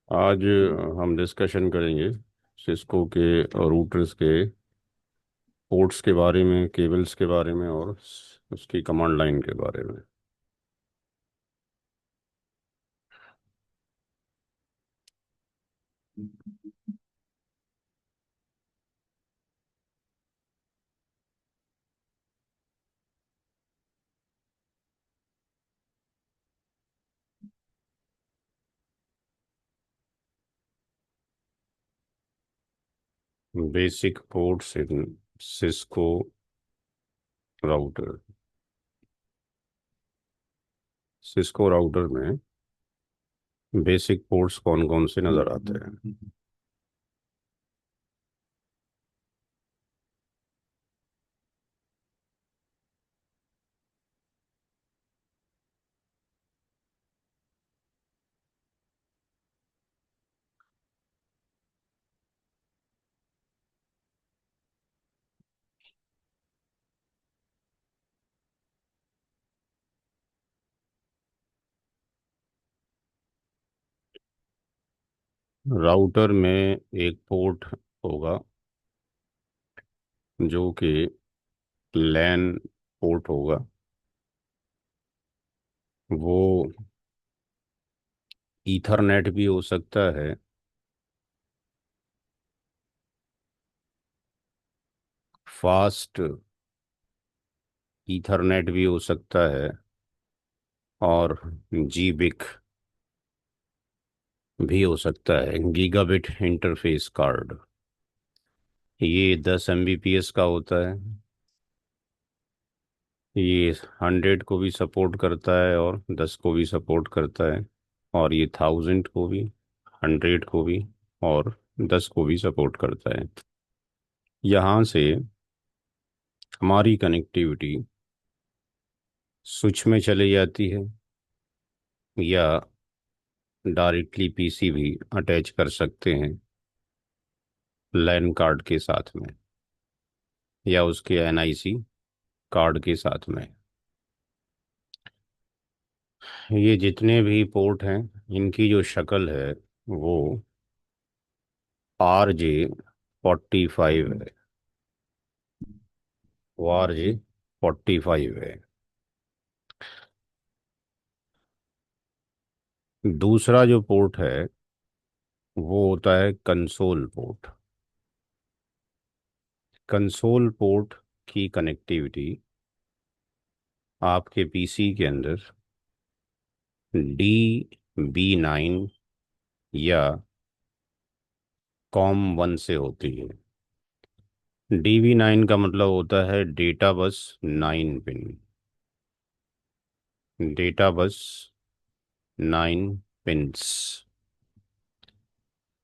आज हम डिस्कशन करेंगे सिस्को के रूटर्स के पोर्ट्स के बारे में, केबल्स के बारे में और उसकी कमांड लाइन के बारे में। Basic ports in Cisco router. Cisco router में बेसिक पोर्ट्स कौन कौन से नज़र आते हैं? राउटर में एक पोर्ट होगा जो कि लैन पोर्ट होगा। वो ईथरनेट भी हो सकता है, फास्ट ईथरनेट भी हो सकता है, और जीबिक भी हो सकता है, गीगाबिट इंटरफेस कार्ड। ये 10 Mbps का होता है। ये 100 को भी सपोर्ट करता है और 10 को भी सपोर्ट करता है, और ये 1000 को भी, 100 को भी और 10 को भी सपोर्ट करता है। यहाँ से हमारी कनेक्टिविटी स्विच में चली जाती है, या डायरेक्टली पीसी भी अटैच कर सकते हैं लैन कार्ड के साथ में, या उसके एनआईसी कार्ड के साथ में। ये जितने भी पोर्ट हैं, इनकी जो शक्ल है वो RJ45 है। वो RJ45 है। दूसरा जो पोर्ट है वो होता है कंसोल पोर्ट। कंसोल पोर्ट की कनेक्टिविटी आपके पीसी के अंदर DB9 या COM1 से होती है। DB9 का मतलब होता है data bus 9 pin. Data bus 9 pins.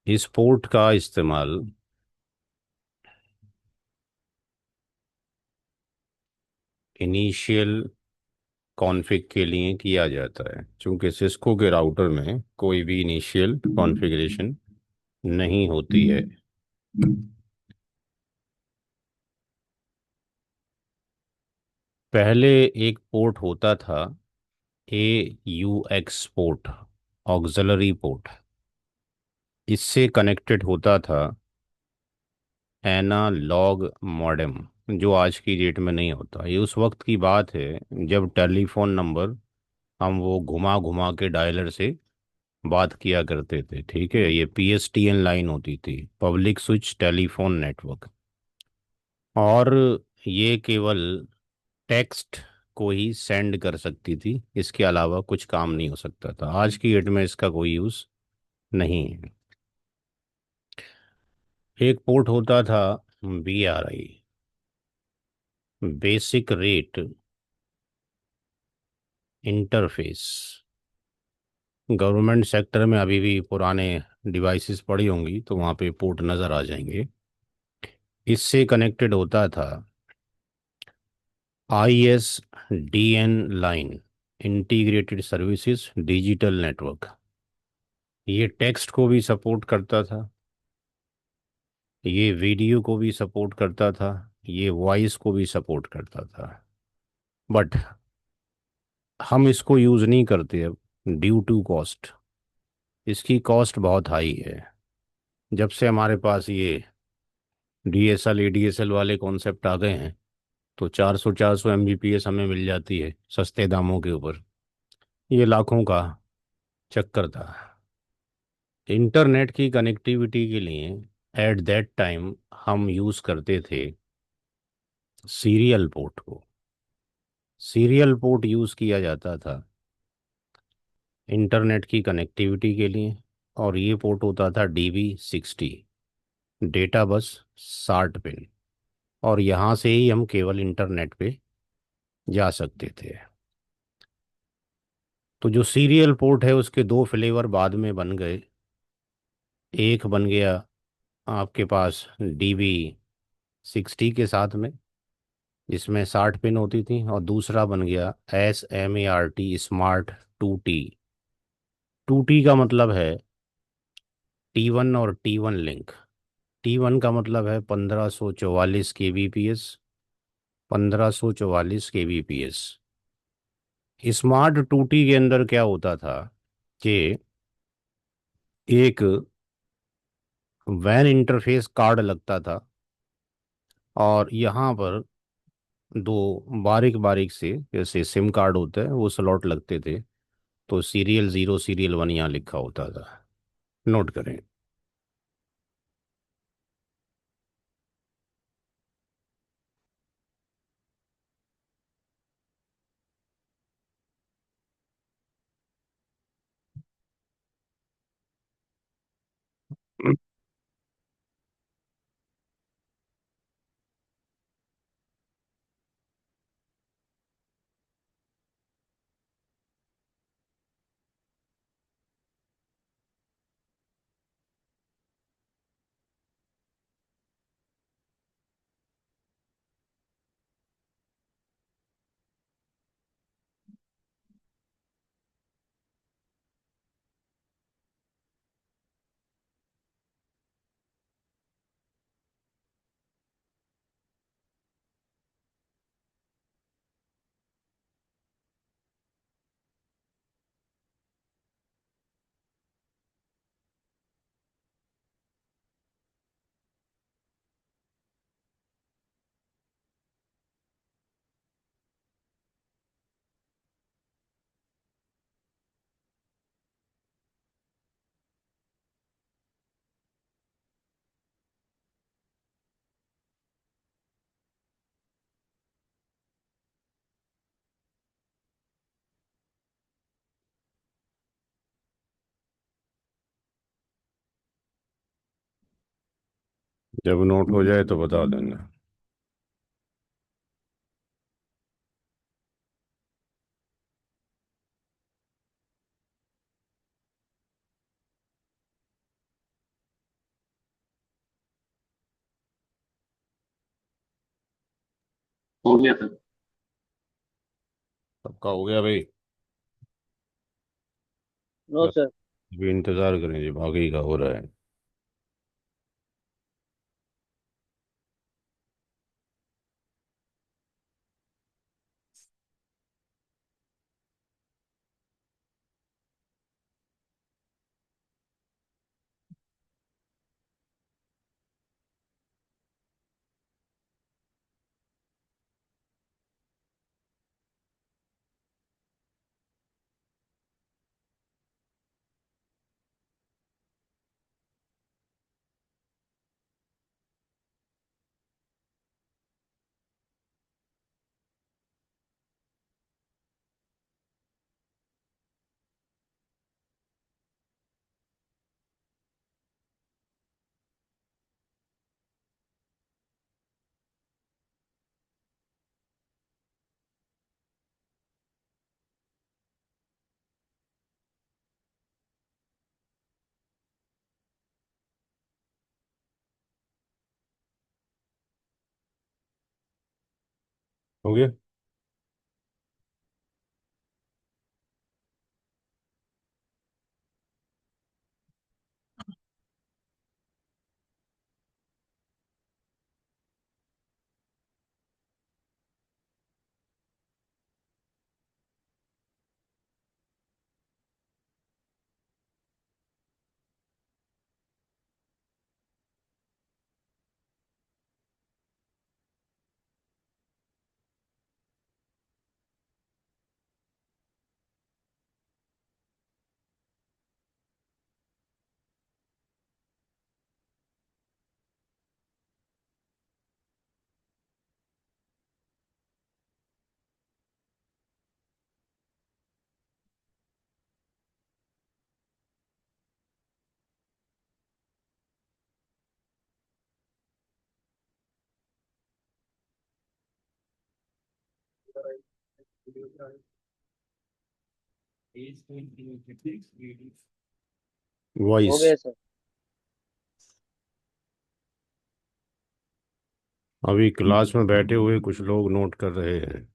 इस पोर्ट का इस्तेमाल इनिशियल कॉन्फ़िग के लिए किया जाता है, क्योंकि सिस्को के राउटर में कोई भी इनिशियल कॉन्फ़िगरेशन नहीं होती है। पहले एक पोर्ट होता था, AUX पोर्ट, ऑक्सिलरी पोर्ट। इससे कनेक्टेड होता था एनालॉग मॉडेम, जो आज की डेट में नहीं होता। ये उस वक्त की बात है जब टेलीफोन नंबर हम वो घुमा घुमा के डायलर से बात किया करते थे। ठीक है, ये PSTN लाइन होती थी, पब्लिक स्विच टेलीफोन नेटवर्क। और ये केवल टेक्स्ट को ही सेंड कर सकती थी, इसके अलावा कुछ काम नहीं हो सकता था। आज की डेट में इसका कोई यूज़ नहीं है। एक पोर्ट होता था BRI, basic rate interface. Government sector में अभी भी पुराने डिवाइसेस पड़ी होंगी तो वहाँ पे पोर्ट नज़र आ जाएंगे। इससे कनेक्टेड होता था ISDN line, integrated services digital network. ये टेक्स्ट को भी सपोर्ट करता था, ये वीडियो को भी सपोर्ट करता था, ये वॉइस को भी सपोर्ट करता था। बट हम इसको यूज़ नहीं करते अब, ड्यू टू कॉस्ट। इसकी कॉस्ट बहुत हाई है। जब से हमारे पास ये डीएसएल एडीएसएल वाले कॉन्सेप्ट आ गए हैं, तो 400 400 एमबीपीएस हमें मिल जाती है सस्ते दामों के ऊपर। ये लाखों का चक्कर था। इंटरनेट की कनेक्टिविटी के लिए एट दैट टाइम हम यूज़ करते थे सीरियल पोर्ट को। सीरियल पोर्ट यूज़ किया जाता था इंटरनेट की कनेक्टिविटी के लिए। और ये पोर्ट होता था DB60, डेटा बस 60 पिन। और यहाँ से ही हम केवल इंटरनेट पे जा सकते थे। तो जो सीरियल पोर्ट है उसके दो फ्लेवर बाद में बन गए। एक बन गया आपके पास DB60 के साथ में, जिसमें 60 पिन होती थी। और दूसरा बन गया SMART, स्मार्ट 2T। 2T का मतलब है T1 और T1 लिंक। T1 का मतलब है 1544 kbps, 1544 kbps। स्मार्ट 2T के अंदर क्या होता था कि एक वैन इंटरफेस कार्ड लगता था, और यहाँ पर दो बारीक बारीक से जैसे सिम कार्ड होता है वो स्लॉट लगते थे। तो सीरियल 0 सीरियल 1 यहाँ लिखा होता था। नोट करें। जब नोट हो जाए तो बता देना। हो गया सर। सबका हो गया भाई? नो बस सर। अभी इंतजार करें जी, भागी का हो रहा है। हो गया। हो वॉइस। गया सर। अभी क्लास में बैठे हुए कुछ लोग नोट कर रहे हैं।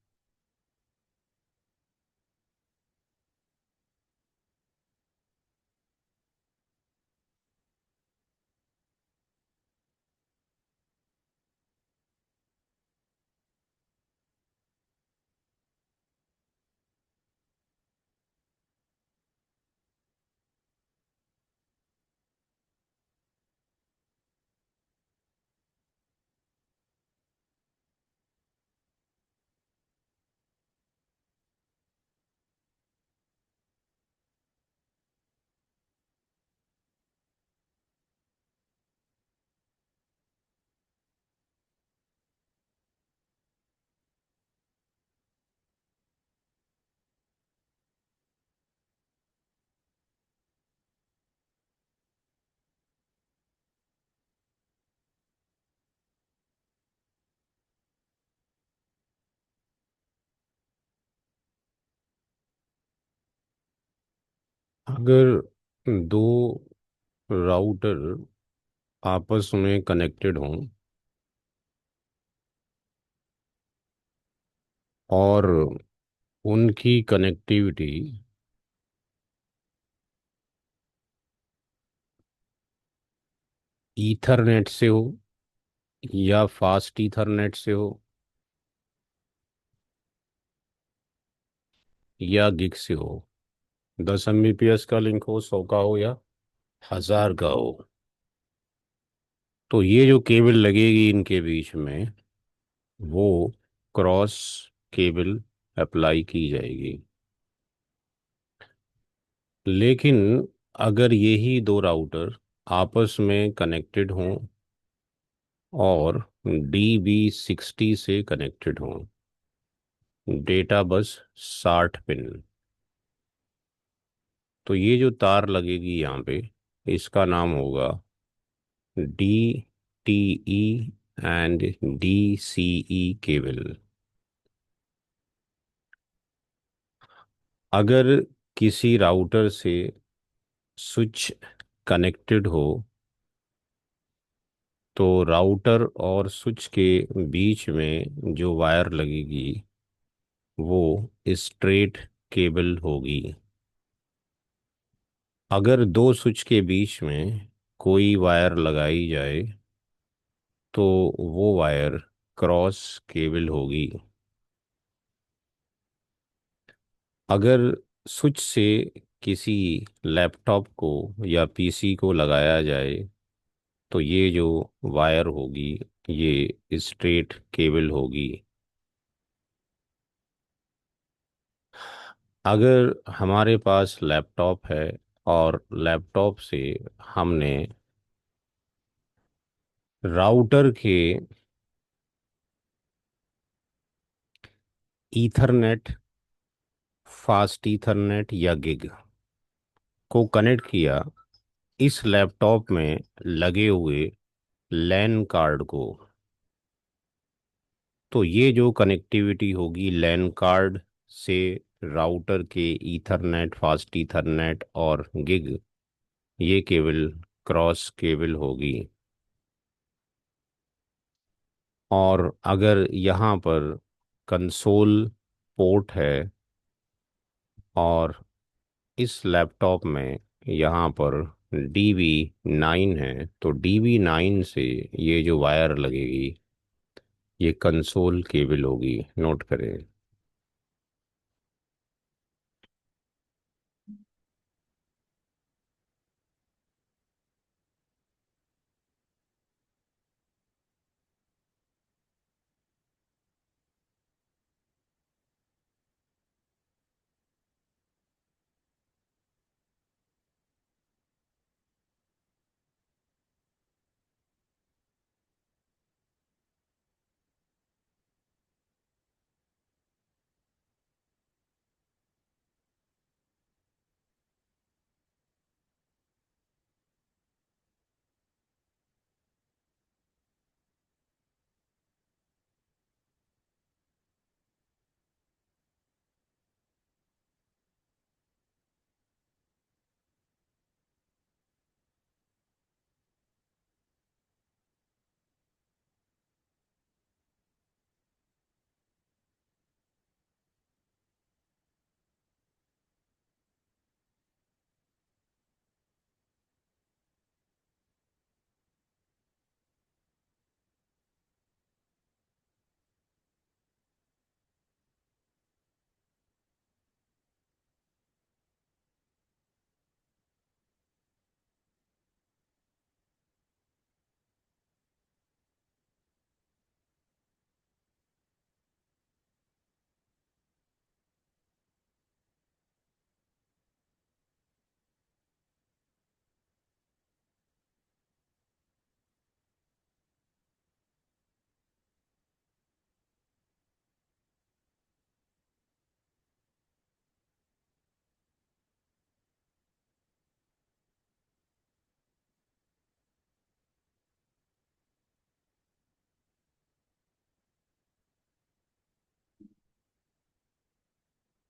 अगर दो राउटर आपस में कनेक्टेड हों और उनकी कनेक्टिविटी ईथरनेट से हो या फास्ट ईथरनेट से हो या गिग से हो, 10 Mbps का लिंक हो, 100 का हो या 1000 का हो, तो ये जो केबल लगेगी इनके बीच में वो क्रॉस केबल अप्लाई की जाएगी। लेकिन अगर यही दो राउटर आपस में कनेक्टेड हों और DB60 से कनेक्टेड हों, डेटा बस 60 पिन, तो ये जो तार लगेगी यहाँ पे इसका नाम होगा DTE एंड DCE केबल। अगर किसी राउटर से स्विच कनेक्टेड हो तो राउटर और स्विच के बीच में जो वायर लगेगी वो स्ट्रेट केबल होगी। अगर दो स्विच के बीच में कोई वायर लगाई जाए तो वो वायर क्रॉस केबल होगी। अगर स्विच से किसी लैपटॉप को या पीसी को लगाया जाए तो ये जो वायर होगी ये स्ट्रेट केबल होगी। अगर हमारे पास लैपटॉप है और लैपटॉप से हमने राउटर के ईथरनेट, फास्ट ईथरनेट या गिग को कनेक्ट किया इस लैपटॉप में लगे हुए लैन कार्ड को, तो ये जो कनेक्टिविटी होगी लैन कार्ड से राउटर के ईथरनेट, फास्ट ईथरनेट और गिग, ये केबल क्रॉस केबल होगी। और अगर यहाँ पर कंसोल पोर्ट है और इस लैपटॉप में यहाँ पर DB9 है तो DB9 से ये जो वायर लगेगी ये कंसोल केबल होगी। नोट करें।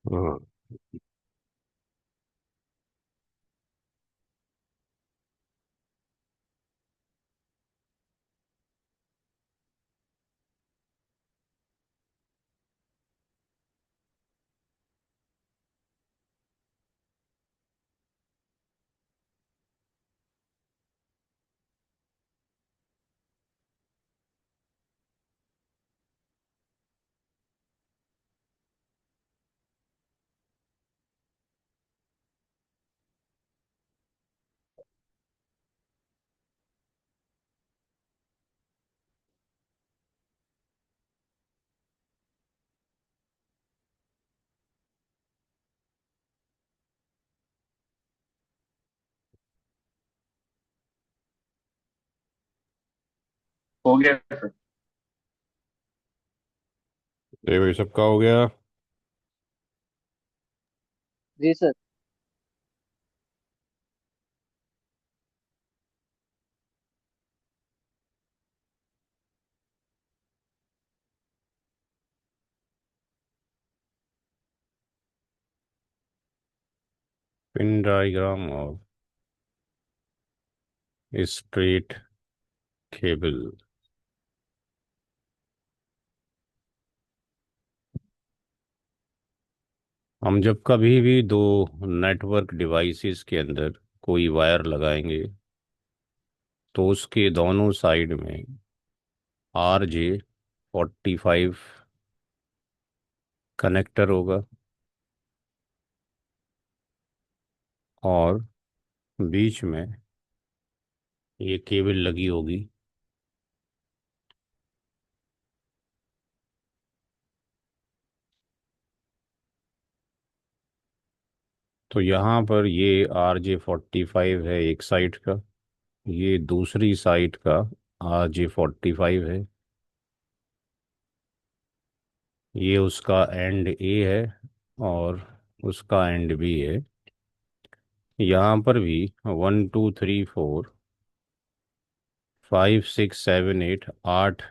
हाँ। हो गया सर। ये भाई सबका हो गया। जी सर। पिन डायग्राम और स्ट्रेट केबल। हम जब कभी भी दो नेटवर्क डिवाइसेस के अंदर कोई वायर लगाएंगे तो उसके दोनों साइड में RJ45 कनेक्टर होगा और बीच में ये केबल लगी होगी। तो यहाँ पर ये RJ45 है एक साइड का, ये दूसरी साइड का RJ45 है। ये उसका एंड ए है और उसका एंड बी है। यहाँ पर भी 1 2 3 4 5 6 7 8 8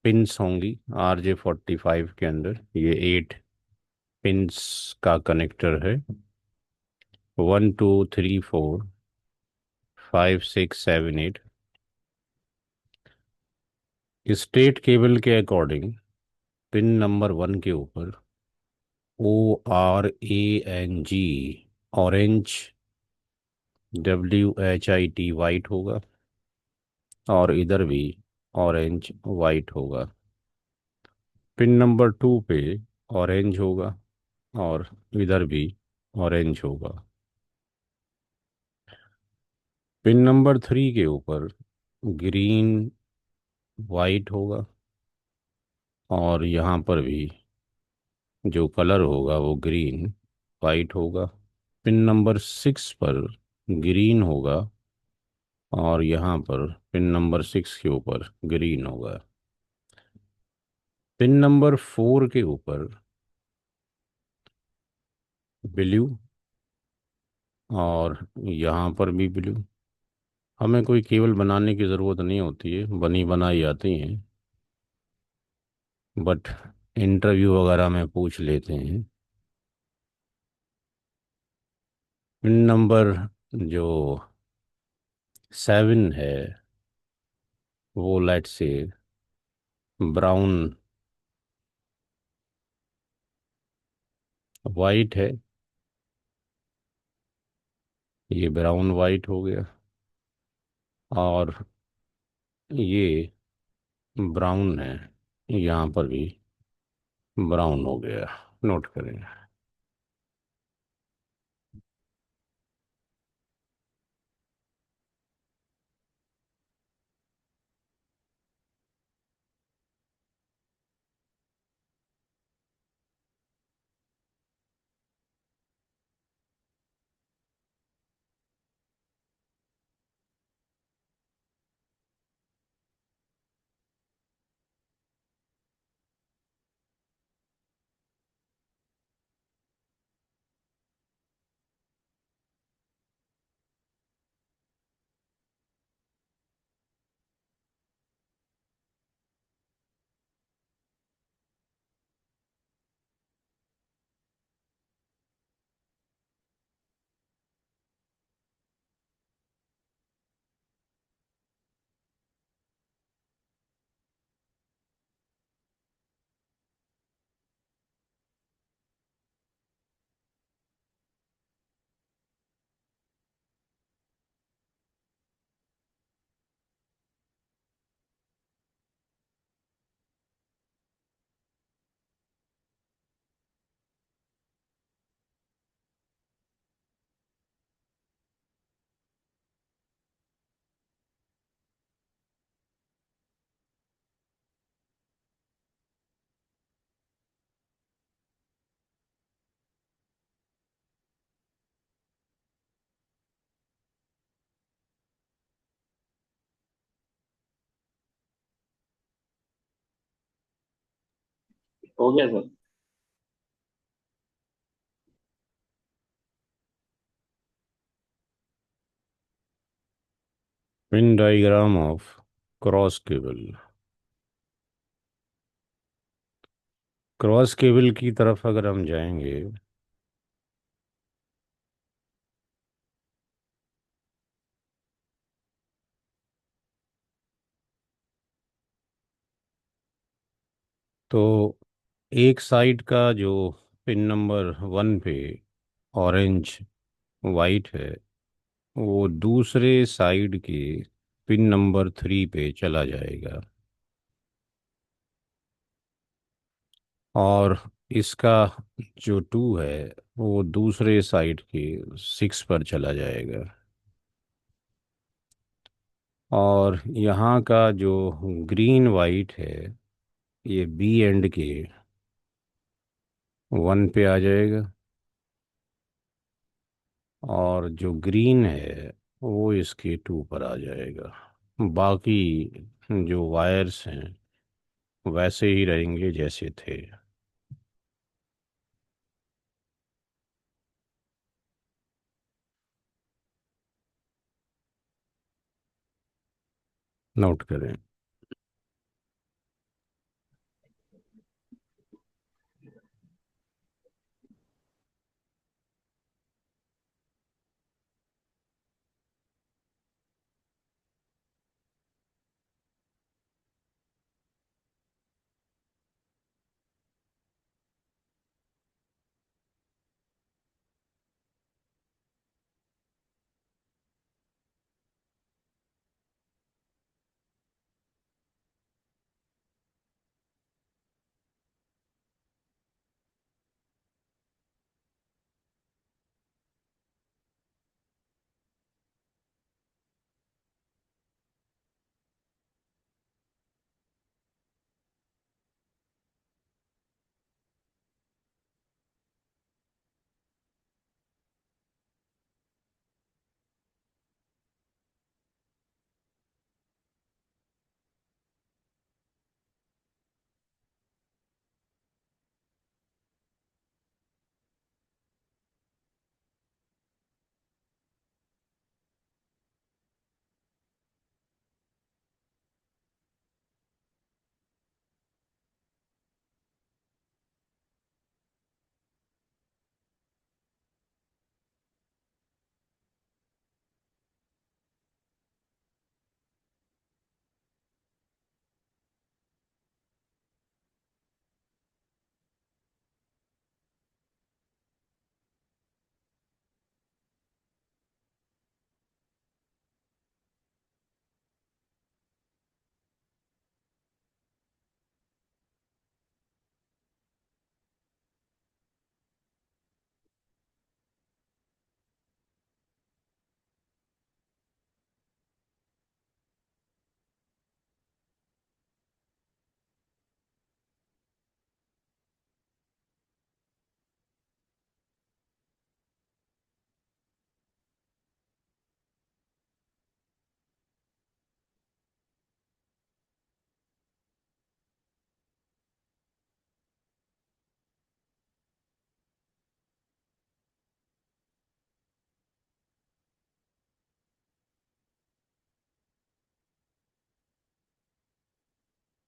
पिंस होंगी RJ45 के अंदर। ये 8 पिंस का कनेक्टर है। 1 2 3 4 5 6 7 8। स्टेट केबल के अकॉर्डिंग पिन नंबर 1 के ऊपर ORANG ऑरेंज, WHIT वाइट होगा और इधर भी ऑरेंज वाइट होगा। पिन नंबर 2 पे ऑरेंज होगा और इधर भी ऑरेंज होगा। पिन नंबर 3 के ऊपर ग्रीन वाइट होगा और यहाँ पर भी जो कलर होगा वो ग्रीन वाइट होगा। पिन नंबर 6 पर ग्रीन होगा और यहाँ पर पिन नंबर 6 के ऊपर ग्रीन होगा। पिन नंबर 4 के ऊपर ब्लू और यहाँ पर भी ब्लू। हमें कोई केबल बनाने की ज़रूरत नहीं होती है, बनी बनाई आती हैं, बट इंटरव्यू वगैरह में पूछ लेते हैं। पिन नंबर जो 7 है वो लेट से ब्राउन वाइट है। ये ब्राउन वाइट हो गया और ये ब्राउन है, यहाँ पर भी ब्राउन हो गया। नोट करें। हो गया sir. Pin diagram of cross cable. Cross cable की तरफ अगर हम जाएंगे तो एक साइड का जो पिन नंबर 1 पे ऑरेंज वाइट है, वो दूसरे साइड के पिन नंबर 3 पे चला जाएगा। और इसका जो 2 है वो दूसरे साइड के 6 पर चला जाएगा। और यहाँ का जो ग्रीन वाइट है ये बी एंड के 1 पे आ जाएगा। और जो ग्रीन है वो इसके 2 पर आ जाएगा। बाकी जो वायर्स हैं वैसे ही रहेंगे जैसे थे। नोट करें।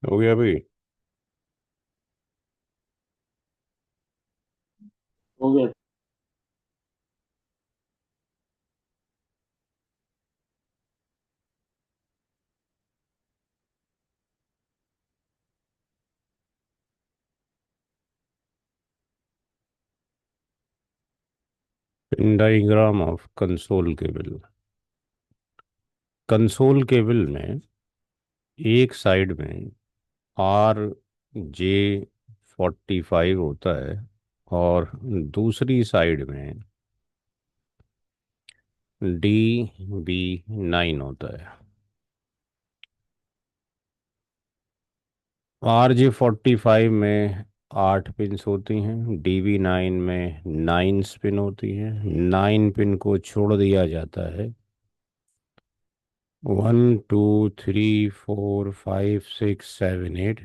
हो गया भाई। हो गया। Pin diagram of console cable. Console cable में एक साइड में RJ45 होता है और दूसरी साइड में DB9 होता है। RJ45 में 8 पिन्स होती हैं, DB9 में 9 पिन होती हैं। 9 पिन को छोड़ दिया जाता है 1 2 3 4 5 6 7 8।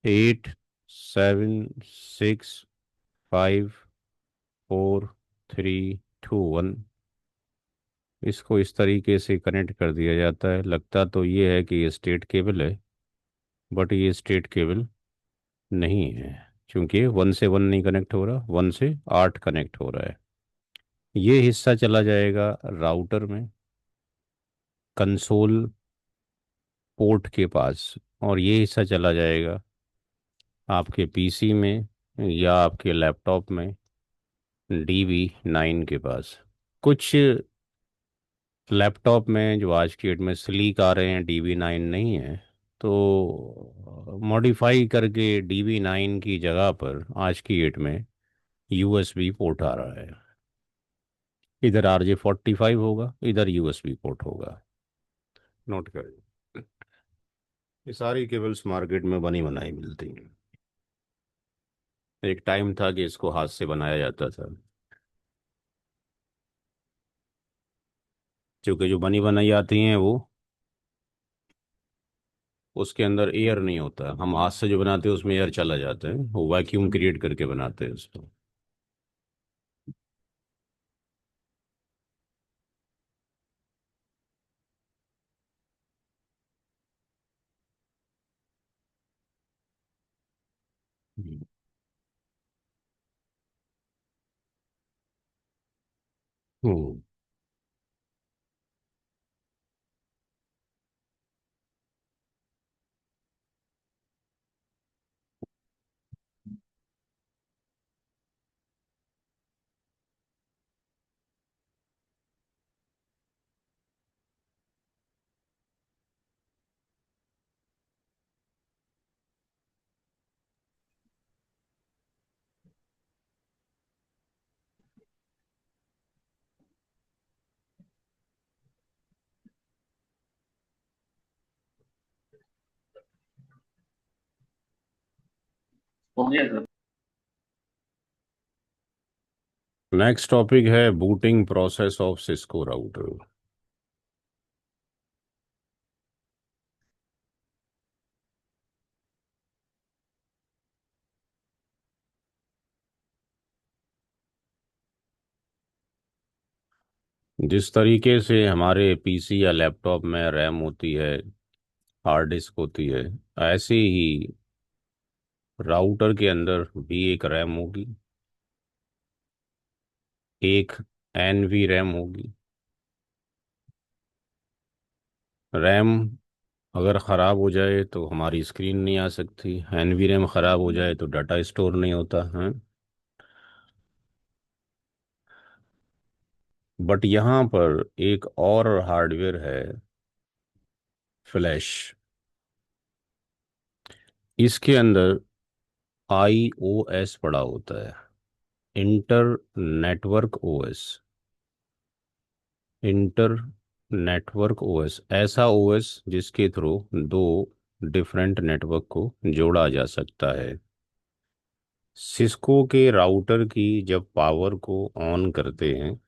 8 7 6 5 4 3 2 1। इसको इस तरीके से कनेक्ट कर दिया जाता है। लगता तो ये है कि ये स्टेट केबल है, बट ये स्टेट केबल नहीं है, क्योंकि 1 से 1 नहीं कनेक्ट हो रहा, 1 से 8 कनेक्ट हो रहा है। ये हिस्सा चला जाएगा राउटर में, कंसोल पोर्ट के पास, और ये हिस्सा चला जाएगा आपके पीसी में या आपके लैपटॉप में DB9 के पास। कुछ लैपटॉप में जो आज की डेट में स्लीक आ रहे हैं DB9 नहीं है, तो मॉडिफाई करके DB9 की जगह पर आज की डेट में USB पोर्ट आ रहा है। इधर RJ45 होगा, इधर USB पोर्ट होगा। नोट कर, ये सारी केबल्स मार्केट में बनी बनाई मिलती हैं। एक टाइम था कि इसको हाथ से बनाया जाता था, क्योंकि जो बनी बनाई आती हैं वो, उसके अंदर एयर नहीं होता। हम हाथ से जो बनाते हैं उसमें एयर चला जाता है, वो वैक्यूम क्रिएट करके बनाते हैं उसको। हम्म। हम्म। हो गया सर। नेक्स्ट टॉपिक है booting process of Cisco router. जिस तरीके से हमारे पीसी या लैपटॉप में रैम होती है, हार्ड डिस्क होती है, ऐसे ही राउटर के अंदर भी एक रैम होगी, एक NV रैम होगी। रैम अगर ख़राब हो जाए तो हमारी स्क्रीन नहीं आ सकती, NV रैम ख़राब हो जाए तो डाटा स्टोर नहीं होता है। बट यहाँ पर एक और हार्डवेयर है, फ्लैश। इसके अंदर IOS पड़ा होता है, inter network OS। Inter network OS ऐसा OS जिसके थ्रू दो डिफरेंट नेटवर्क को जोड़ा जा सकता है। सिस्को के राउटर की जब पावर को ऑन करते हैं,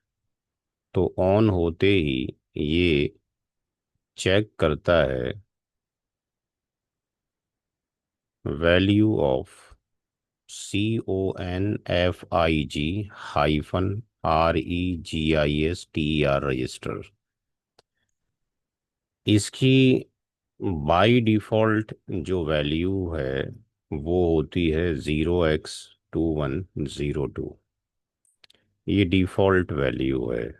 तो ऑन होते ही ये चेक करता है वैल्यू ऑफ CONFIG-REGISTER रजिस्टर। इसकी बाय डिफ़ॉल्ट जो वैल्यू है वो होती है 0x2102। ये डिफ़ॉल्ट वैल्यू है।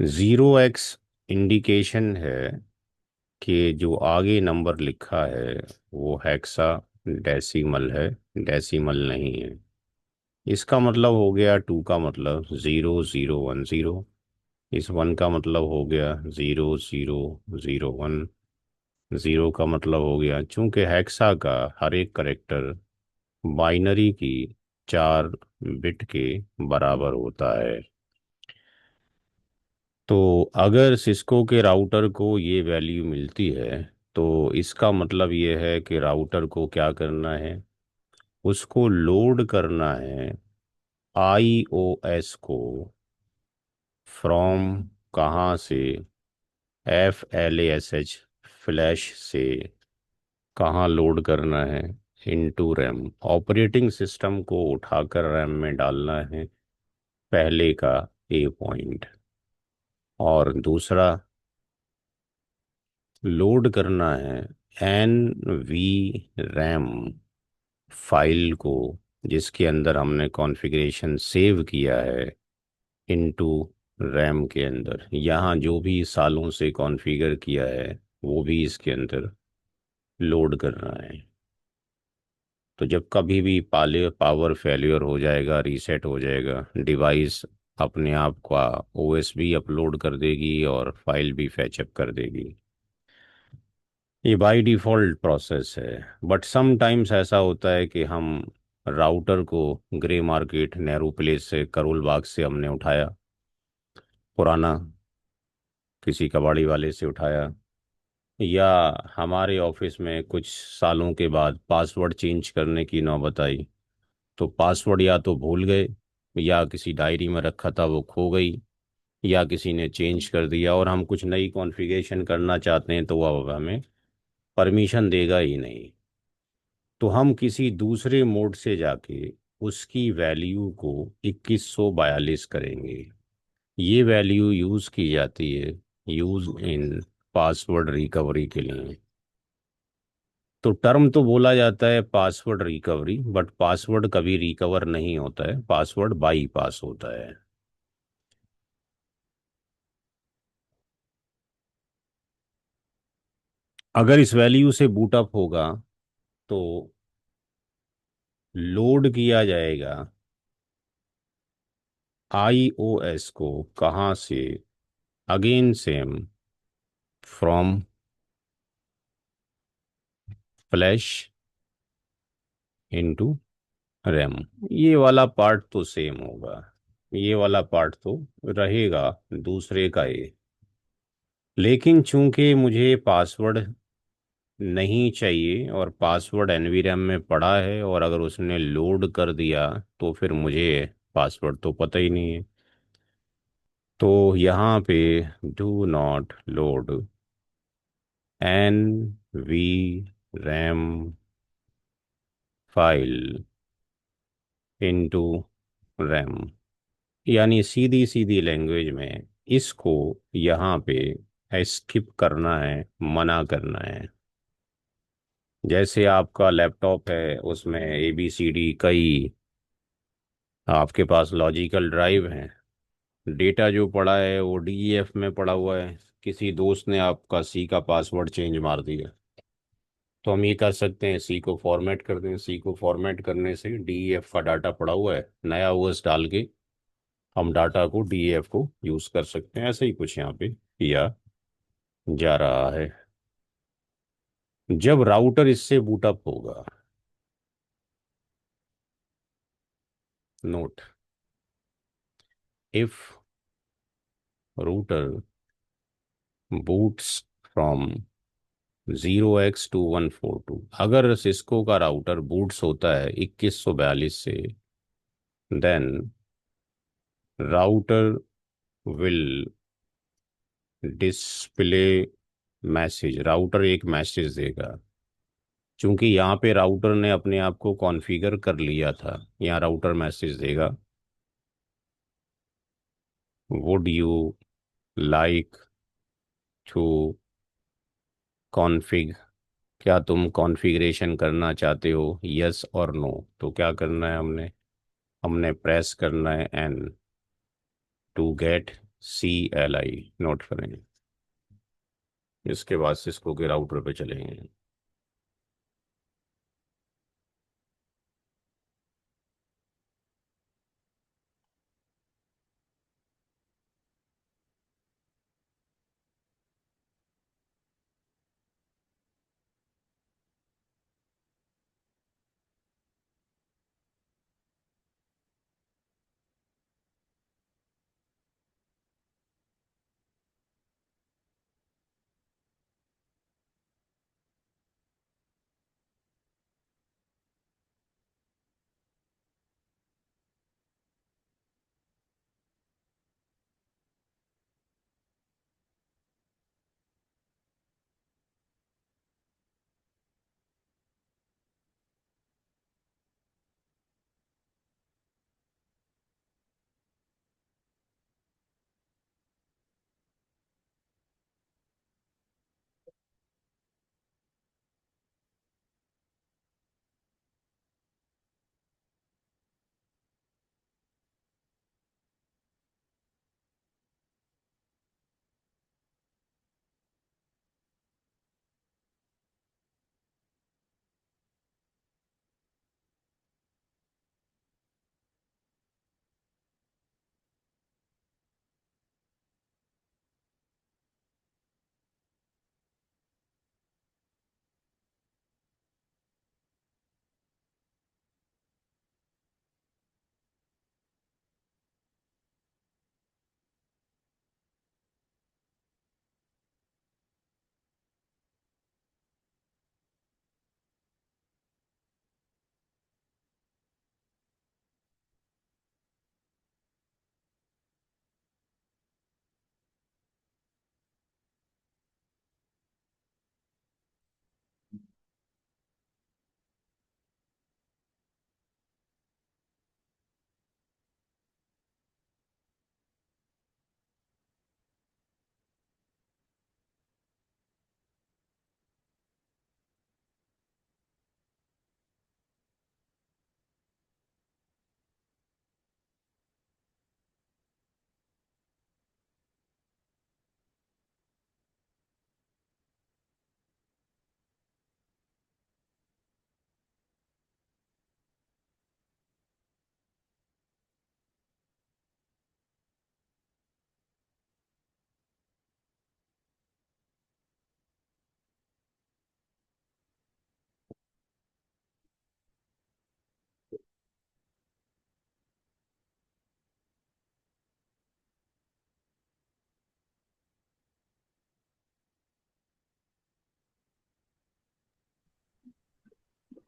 0x इंडिकेशन है कि जो आगे नंबर लिखा है वो हेक्सा डेसिमल है, डेसिमल नहीं है। इसका मतलब हो गया 2 का मतलब 0010, इस 1 का मतलब हो गया 0001, 0 का मतलब हो गया, चूंकि हेक्सा का हर एक करेक्टर बाइनरी की 4 बिट के बराबर होता है। तो अगर सिस्को के राउटर को ये वैल्यू मिलती है, तो इसका मतलब ये है कि राउटर को क्या करना है, उसको लोड करना है IOS को फ्रॉम कहाँ से, FLASH फ्लैश से, कहाँ लोड करना है? Into RAM. ऑपरेटिंग सिस्टम को उठाकर रैम में डालना है, पहले का ए पॉइंट। और दूसरा, लोड करना है एन वी रैम फाइल को, जिसके अंदर हमने कॉन्फ़िगरेशन सेव किया है, इनटू रैम के अंदर। यहाँ जो भी सालों से कॉन्फ़िगर किया है वो भी इसके अंदर लोड करना है। तो जब कभी भी पाले पावर फेल्योर हो जाएगा, रीसेट हो जाएगा डिवाइस, अपने आप का ओएस भी अपलोड कर देगी और फाइल भी फैचअप कर देगी। ये बाय डिफ़ॉल्ट प्रोसेस है। बट सम टाइम्स ऐसा होता है कि हम राउटर को ग्रे मार्केट, नेहरू प्लेस से, करोल बाग से हमने उठाया, पुराना किसी कबाड़ी वाले से उठाया, या हमारे ऑफिस में कुछ सालों के बाद पासवर्ड चेंज करने की नौबत आई, तो पासवर्ड या तो भूल गए, या किसी डायरी में रखा था वो खो गई, या किसी ने चेंज कर दिया, और हम कुछ नई कॉन्फ़िगरेशन करना चाहते हैं तो वो अब हमें परमिशन देगा ही नहीं। तो हम किसी दूसरे मोड से जाके उसकी वैल्यू को 2142 करेंगे। ये वैल्यू यूज़ की जाती है यूज इन पासवर्ड रिकवरी के लिए। तो टर्म तो बोला जाता है पासवर्ड रिकवरी, बट पासवर्ड कभी रिकवर नहीं होता है, पासवर्ड बाईपास होता है। अगर इस वैल्यू से बूटअप होगा तो लोड किया जाएगा आईओएस को, कहाँ से? Again same, from flash into RAM. ये वाला पार्ट तो सेम होगा, ये वाला पार्ट तो रहेगा दूसरे का ये। लेकिन चूंकि मुझे पासवर्ड नहीं चाहिए और पासवर्ड एनवीरैम में पड़ा है, और अगर उसने लोड कर दिया तो फिर मुझे पासवर्ड तो पता ही नहीं है। तो यहाँ पे do not load N V RAM file into RAM, यानी सीधी सीधी लैंग्वेज में इसको यहाँ पे स्किप करना है, मना करना है। जैसे आपका लैपटॉप है, उसमें ABCD कई आपके पास लॉजिकल ड्राइव हैं, डेटा जो पड़ा है वो DEF में पड़ा हुआ है, किसी दोस्त ने आपका सी का पासवर्ड चेंज मार दिया, तो हम ये कर सकते हैं सी को फॉर्मेट कर दें। सी को फॉर्मेट करने से DEF का डाटा पड़ा हुआ है, नया ओएस डाल के हम डाटा को, DEF को यूज़ कर सकते हैं। ऐसे ही कुछ यहाँ पे किया जा रहा है। जब राउटर इससे बूटअप होगा, note, if router boots from 0x2142, अगर सिस्को का राउटर बूट्स होता है 2142 से, then router will display message, router एक मैसेज देगा। चूंकि यहाँ पे राउटर ने अपने आप को कॉन्फ़िगर कर लिया था, यहाँ राउटर मैसेज देगा, would you like to config, क्या तुम कॉन्फ़िगरेशन करना चाहते हो, यस और नो। तो क्या करना है हमने, हमने प्रेस करना है N to get CLI, note करेंगे। इसके बाद सिस्को के राउटर पे चलेंगे।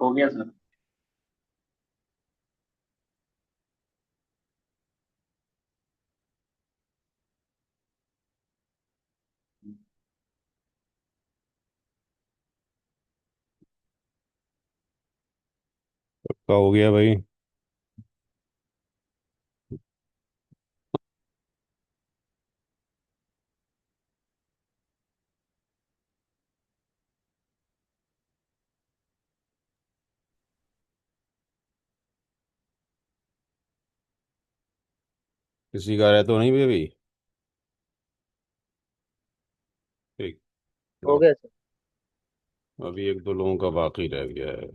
हो गया सर। सबका हो गया भाई। किसी का रह तो नहीं भी अभी? ठीक। हो तो गया सर। अभी एक दो लोगों का बाकी रह गया है।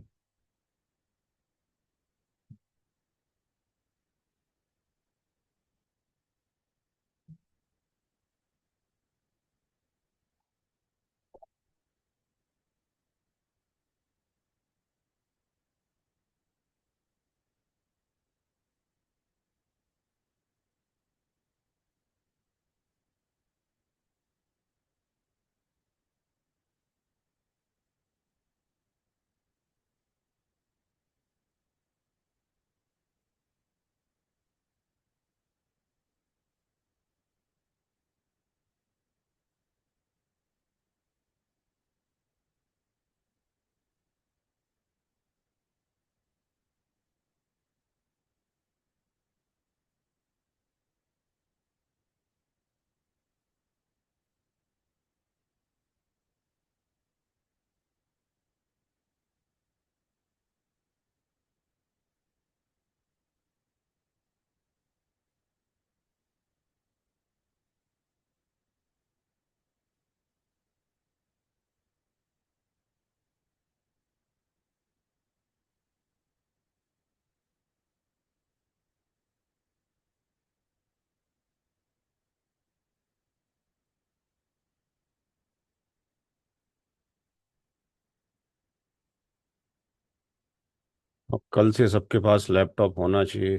अब कल से सबके पास लैपटॉप होना चाहिए।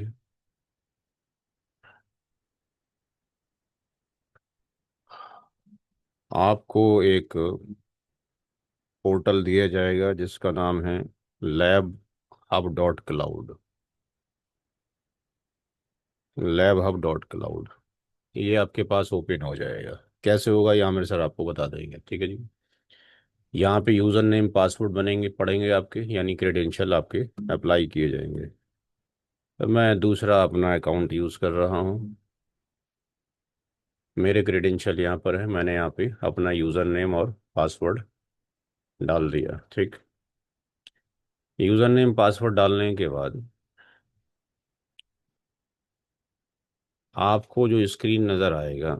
आपको एक पोर्टल दिया जाएगा जिसका नाम है lab hub.cloud। lab hub.cloud, ये आपके पास ओपन हो जाएगा। कैसे होगा ये आमिर सर आपको बता देंगे, ठीक है जी। यहाँ पे यूज़र नेम पासवर्ड बनेंगे पड़ेंगे आपके, यानी क्रेडेंशियल आपके अप्लाई किए जाएंगे। तो मैं दूसरा अपना अकाउंट यूज़ कर रहा हूँ। मेरे क्रेडेंशियल यहाँ पर है, मैंने यहाँ पे अपना यूज़र नेम और पासवर्ड डाल दिया, ठीक। यूज़र नेम पासवर्ड डालने के बाद आपको जो स्क्रीन नज़र आएगा,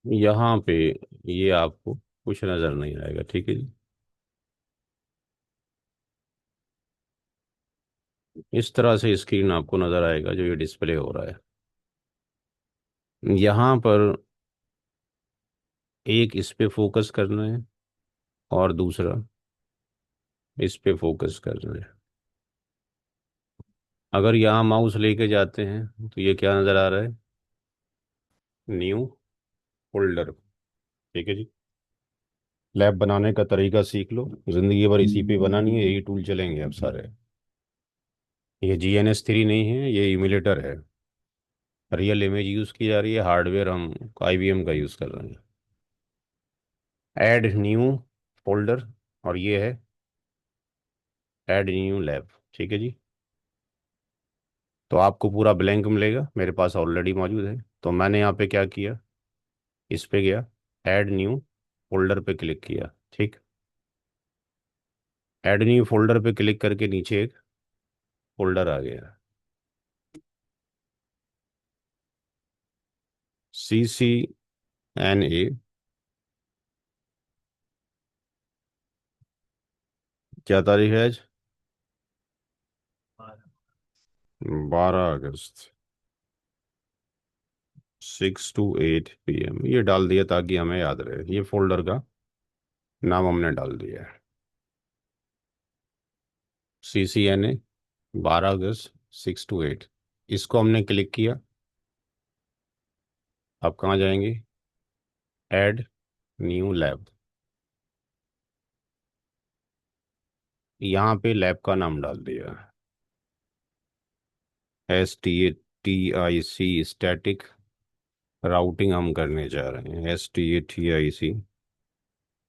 यहाँ पे ये आपको कुछ नज़र नहीं आएगा, ठीक है जी। इस तरह से स्क्रीन आपको नज़र आएगा जो ये डिस्प्ले हो रहा है। यहाँ पर एक इस पे फोकस करना है और दूसरा इस पे फोकस करना है। अगर यहाँ माउस लेके जाते हैं तो ये क्या नज़र आ रहा है? न्यू फोल्डर, ठीक है जी। लैब बनाने का तरीका सीख लो, जिंदगी भर इसी पे बनानी है, यही टूल चलेंगे अब सारे। ये GNS3 नहीं है, ये इमुलेटर है। रियल इमेज यूज़ की जा रही है, हार्डवेयर हम IBM का यूज़ कर रहे हैं। ऐड न्यू फोल्डर, और ये है ऐड न्यू लैब, ठीक है जी। तो आपको पूरा ब्लैंक मिलेगा, मेरे पास ऑलरेडी मौजूद है। तो मैंने यहाँ पे क्या किया, इस पे गया, ऐड न्यू फोल्डर पे क्लिक किया, ठीक। ऐड न्यू फोल्डर पे क्लिक करके नीचे एक फोल्डर आ गया, CCNA। क्या तारीख है आज? 12 अगस्त, 6 to 8 PM ये डाल दिया ताकि हमें याद रहे। ये फोल्डर का नाम हमने डाल दिया है, CCNA, 12 अगस्त, 6 to 8। इसको हमने क्लिक किया। अब कहाँ जाएंगे? Add new lab. यहाँ पे लैब का नाम डाल दिया, STATIC स्टैटिक राउटिंग हम करने जा रहे हैं। STATIC,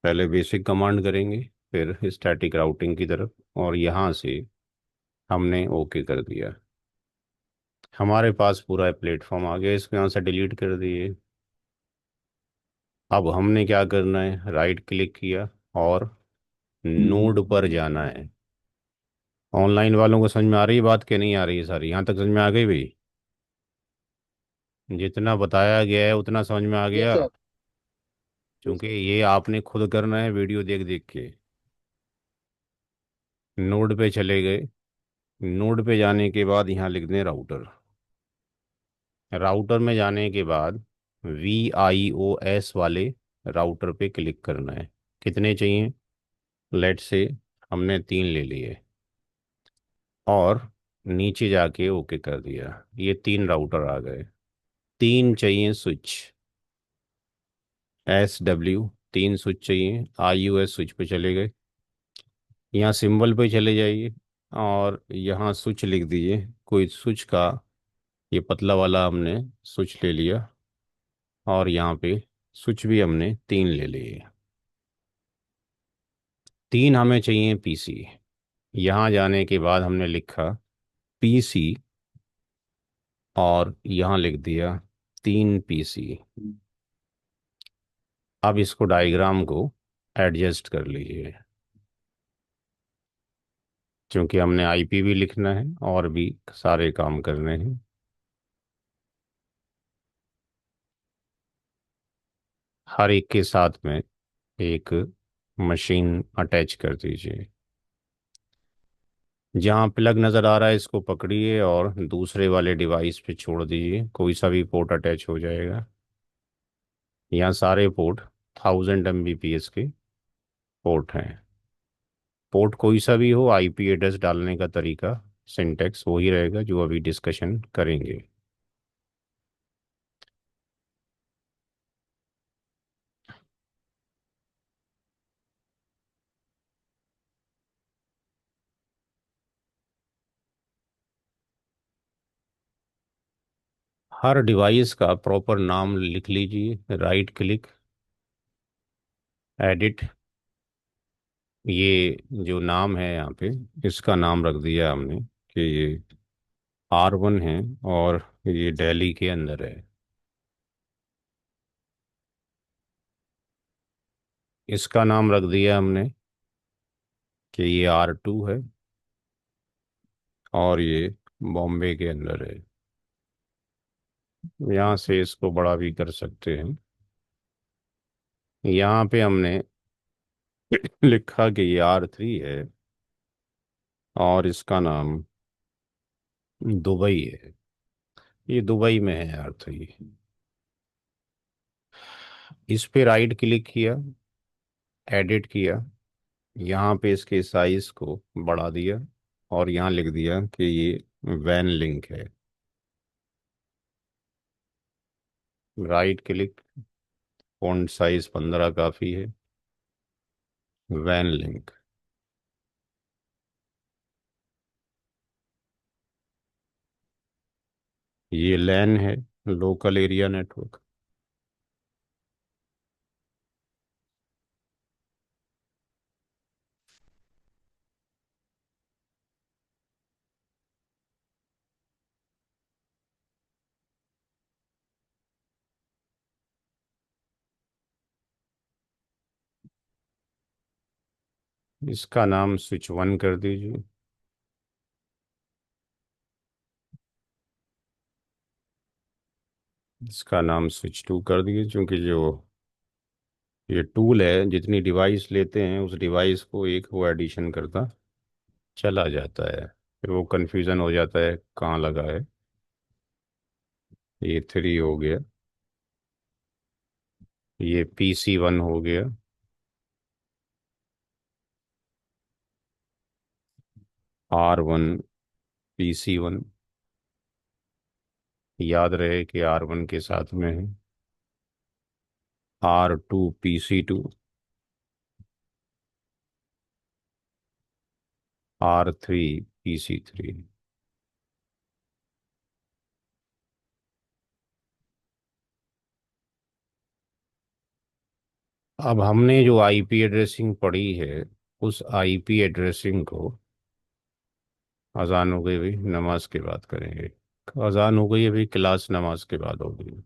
पहले बेसिक कमांड करेंगे, फिर स्टैटिक राउटिंग की तरफ, और यहाँ से हमने ओके कर दिया। हमारे पास पूरा प्लेटफॉर्म आ गया, इसको यहाँ से डिलीट कर दिए। अब हमने क्या करना है, राइट क्लिक किया और नोड पर जाना है। ऑनलाइन वालों को समझ में आ रही है बात कि नहीं आ रही है? सारी यहाँ तक समझ में आ गई भाई? जितना बताया गया है उतना समझ में आ यस गया? सर। यस क्योंकि ये आपने खुद करना है वीडियो देख देख के। नोड पे चले गए। नोड पे जाने के बाद यहाँ लिख दें राउटर। राउटर में जाने के बाद VIOS वाले राउटर पे क्लिक करना है। कितने चाहिए? लेट से हमने 3 ले लिए, और नीचे जाके ओके कर दिया। ये 3 राउटर आ गए। 3 चाहिए स्विच, SW, 3 स्विच चाहिए। IUS स्विच पे चले गए। यहाँ सिंबल पे चले जाइए, और यहाँ स्विच लिख दीजिए कोई स्विच का। ये पतला वाला हमने स्विच ले लिया, और यहाँ पे स्विच भी हमने 3 ले लिए। 3 हमें चाहिए PC। यहाँ जाने के बाद हमने लिखा PC, और यहाँ लिख दिया 3 PC। अब इसको डायग्राम को एडजस्ट कर लीजिए, क्योंकि हमने IP भी लिखना है और भी सारे काम करने हैं। हर एक के साथ में एक मशीन अटैच कर दीजिए। जहाँ प्लग नज़र आ रहा है इसको पकड़िए और दूसरे वाले डिवाइस पे छोड़ दीजिए, कोई सा भी पोर्ट अटैच हो जाएगा। यहाँ सारे पोर्ट 1000 Mbps के पोर्ट हैं। पोर्ट कोई सा भी हो, IP एड्रेस डालने का तरीका, सिंटेक्स वही रहेगा जो अभी डिस्कशन करेंगे। हर डिवाइस का प्रॉपर नाम लिख लीजिए। Right click, edit. ये जो नाम है यहाँ पे, इसका नाम रख दिया हमने कि ये R1 है, और ये दिल्ली के अंदर है। इसका नाम रख दिया हमने कि ये R2 है, और ये बॉम्बे के अंदर है। यहाँ से इसको बड़ा भी कर सकते हैं। यहाँ पे हमने लिखा कि ये R3 है, और इसका नाम दुबई है। ये दुबई में है R3। इस पे राइट क्लिक किया, एडिट किया। यहाँ पे इसके साइज को बढ़ा दिया, और यहाँ लिख दिया कि ये वैन लिंक है। राइट क्लिक, फॉन्ट साइज 15 काफ़ी है। वैन लिंक, ये लैन है, लोकल एरिया नेटवर्क। इसका नाम स्विच 1 कर दीजिए। इसका नाम स्विच 2 कर दीजिए, क्योंकि जो ये टूल है जितनी डिवाइस लेते हैं उस डिवाइस को एक वो एडिशन करता चला जाता है, फिर वो कंफ्यूजन हो जाता है कहाँ लगा है। ये 3 हो गया। ये PC 1 हो गया। R1, PC 1, याद रहे कि R1 के साथ में है R2PC2, R3PC3। अब हमने जो आईपी एड्रेसिंग पढ़ी है, उस आईपी एड्रेसिंग को, अजान हो गई भाई, नमाज के बाद करेंगे। अजान हो गई है भाई, क्लास नमाज के बाद होगी।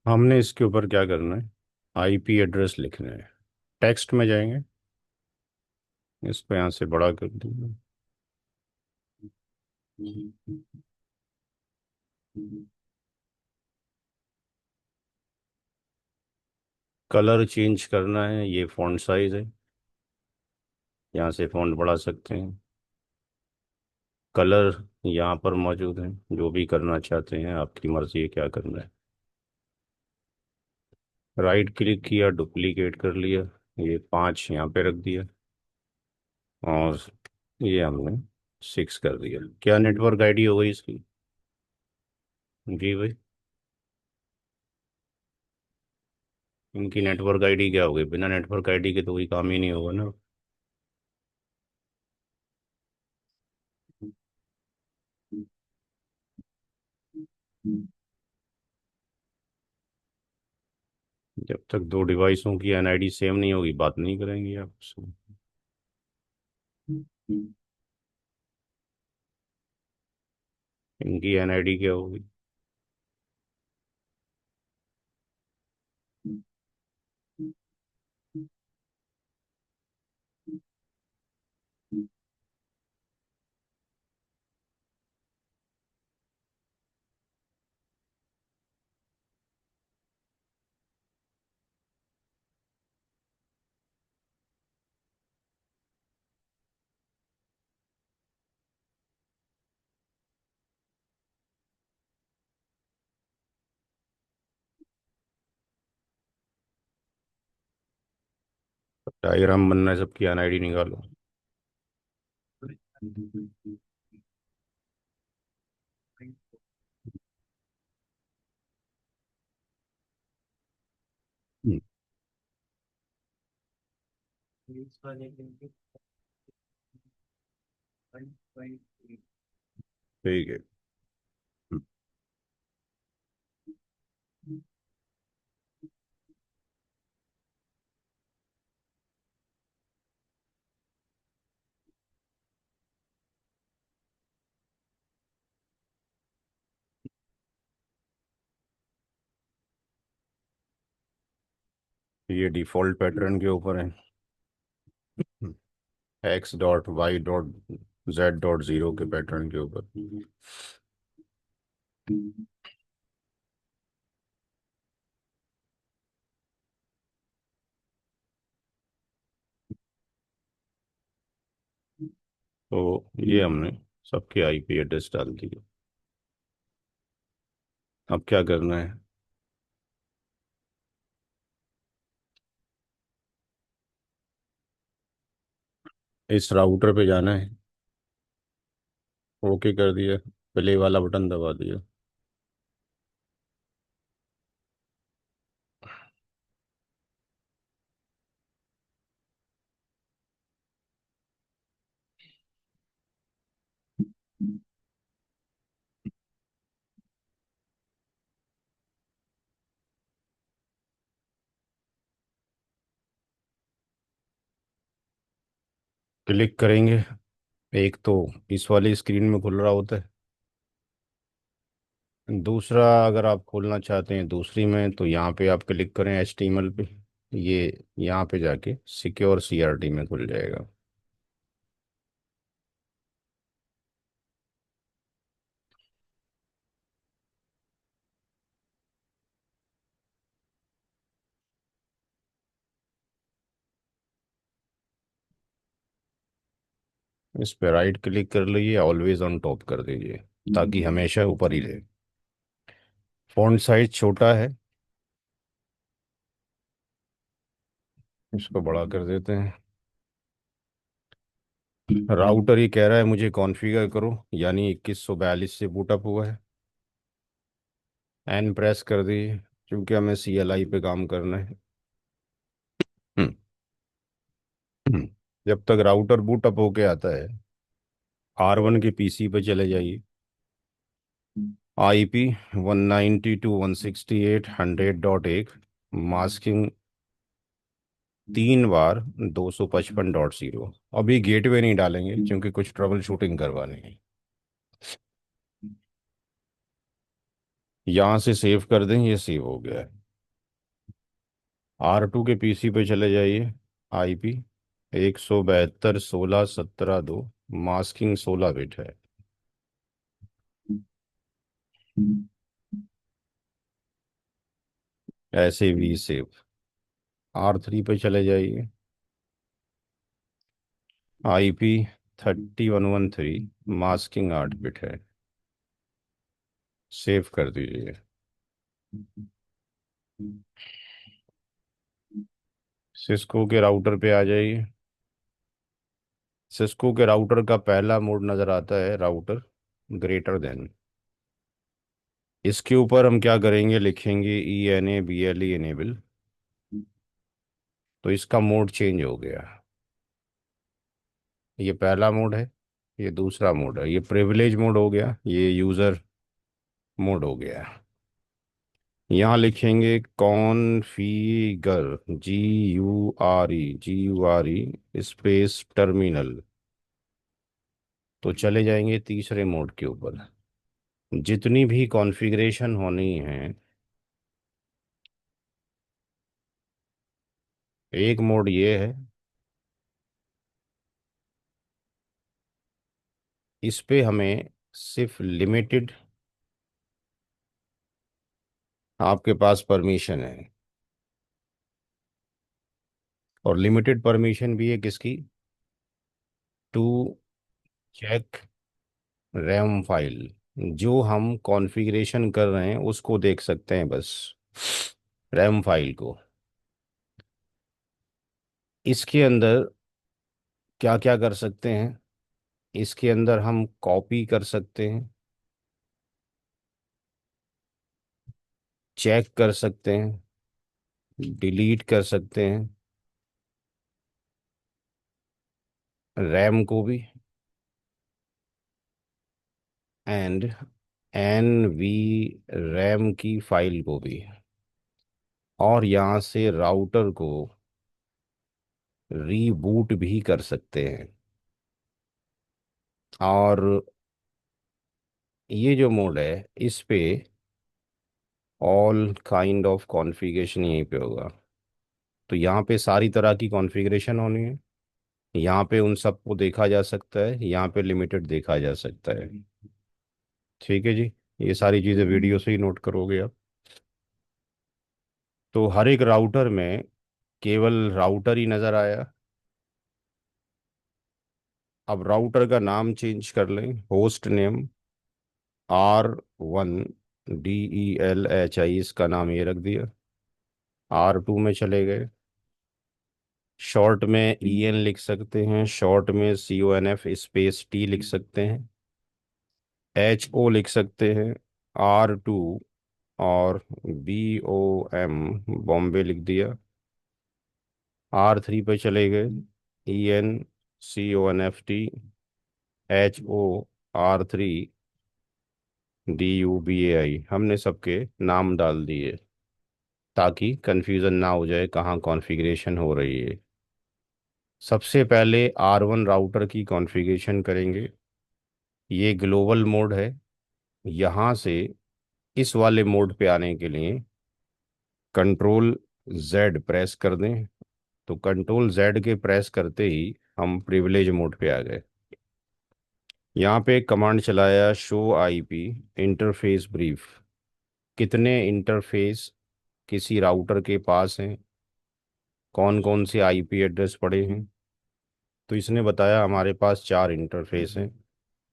हमने इसके ऊपर क्या करना है, आईपी एड्रेस लिखना है। टेक्स्ट में जाएंगे, इसको यहाँ से बड़ा कर देंगे। कलर चेंज करना है, ये फॉन्ट साइज है, यहाँ से फॉन्ट बढ़ा सकते हैं। कलर यहाँ पर मौजूद है, जो भी करना चाहते हैं आपकी मर्जी है क्या करना है। राइट क्लिक किया, डुप्लीकेट कर लिया, ये 5 यहाँ पे रख दिया, और ये हमने 6 कर दिया। क्या नेटवर्क आईडी हो गई इसकी? जी भाई, इनकी नेटवर्क आईडी क्या होगी? बिना नेटवर्क आईडी के तो कोई काम ही नहीं होगा ना। जब तक दो डिवाइसों की एनआईडी सेम नहीं होगी, बात नहीं करेंगे आपसे। इनकी एनआईडी क्या होगी? डायग्राम बनना है, सबकी एनआईडी निकालो। हम्म, ठीक है। ये डिफॉल्ट पैटर्न के ऊपर है, X.Y.Z.0 के पैटर्न के ऊपर। तो ये हमने सबके आईपी एड्रेस डाल दिए। अब क्या करना है, इस राउटर पे जाना है। ओके कर दिया, प्ले वाला बटन दबा दिया। क्लिक करेंगे, एक तो इस वाली स्क्रीन में खुल रहा होता है, दूसरा अगर आप खोलना चाहते हैं दूसरी में, तो यहाँ पे आप क्लिक करें HTML पे, ये यहाँ पे जाके सिक्योर CRT में खुल जाएगा। इस पे राइट क्लिक कर लीजिए, ऑलवेज ऑन टॉप कर दीजिए, ताकि हमेशा ऊपर ही रहे। फॉन्ट साइज छोटा है, इसको बड़ा कर देते हैं। राउटर ही कह रहा है मुझे कॉन्फ़िगर करो, यानी 2142 से बूटअप हुआ है। एन प्रेस कर दी, क्योंकि हमें CLI पे काम करना है। हम्म, हम्म। जब तक राउटर बूटअप होके आता है, R1 के PC पे चले जाइए। IP 192.168.100.1, मास्किंग 3 बार 255.0। अभी गेटवे नहीं डालेंगे क्योंकि कुछ ट्रबल शूटिंग करवानी है। यहाँ से सेव कर दें, ये सेव हो गया है। R2 के PC पे चले जाइए। IP 172.16.17.2, मास्किंग 16 बिट है। ऐसे भी सेव। R3 पे चले जाइए। IP 30.113, मास्किंग 8 बिट है। सेव कर दीजिए। सिस्को के राउटर पे आ जाइए। सिस्को के राउटर का पहला मोड नज़र आता है, राउटर ग्रेटर देन। इसके ऊपर हम क्या करेंगे, लिखेंगे ENABLE इनेबल। तो इसका मोड चेंज हो गया। ये पहला मोड है, ये दूसरा मोड है। ये प्रिविलेज मोड हो गया, ये यूज़र मोड हो गया। यहाँ लिखेंगे कॉन्फ़िगर, GURE स्पेस टर्मिनल। तो चले जाएंगे तीसरे मोड के ऊपर। जितनी भी कॉन्फ़िगरेशन होनी है, एक मोड ये है, इस पे हमें सिर्फ लिमिटेड आपके पास परमिशन है। और लिमिटेड परमिशन भी है किसकी, टू चेक रैम फाइल। जो हम कॉन्फ़िगरेशन कर रहे हैं उसको देख सकते हैं बस, रैम फाइल को। इसके अंदर क्या क्या कर सकते हैं, इसके अंदर हम कॉपी कर सकते हैं, चेक कर सकते हैं, डिलीट कर सकते हैं, रैम को भी, एंड NV रैम की फाइल को भी। और यहाँ से राउटर को रीबूट भी कर सकते हैं। और ये जो मोड है, इस पे ऑल काइंड ऑफ कॉन्फ़िगरेशन यहीं पे होगा। तो यहाँ पे सारी तरह की कॉन्फ़िगरेशन होनी है। यहाँ पे उन सबको देखा जा सकता है, यहाँ पे लिमिटेड देखा जा सकता है। ठीक है जी, ये सारी चीज़ें वीडियो से ही नोट करोगे आप। तो हर एक राउटर में केवल राउटर ही नज़र आया। अब राउटर का नाम चेंज कर लें, होस्ट नेम R1DELHI, इसका नाम ये रख दिया। R2 में चले गए। शॉर्ट में EN लिख सकते हैं, शॉर्ट में CONF स्पेस T लिख सकते हैं, HO लिख सकते हैं, R2, और BOM बॉम्बे लिख दिया। R3 पे चले गए, ENCONFT HO R3DUBAI, हमने सबके नाम डाल दिए ताकि कंफ्यूजन ना हो जाए कहाँ कॉन्फ़िगरेशन हो रही है। सबसे पहले R1 राउटर की कॉन्फ़िगरेशन करेंगे। ये ग्लोबल मोड है। यहाँ से इस वाले मोड पे आने के लिए Ctrl Z प्रेस कर दें। तो Ctrl Z के प्रेस करते ही हम प्रिविलेज मोड पे आ गए। यहाँ पे एक कमांड चलाया, शो IP इंटरफेस ब्रीफ। कितने इंटरफेस किसी राउटर के पास हैं, कौन कौन से IP एड्रेस पड़े हैं। तो इसने बताया हमारे पास 4 इंटरफेस हैं।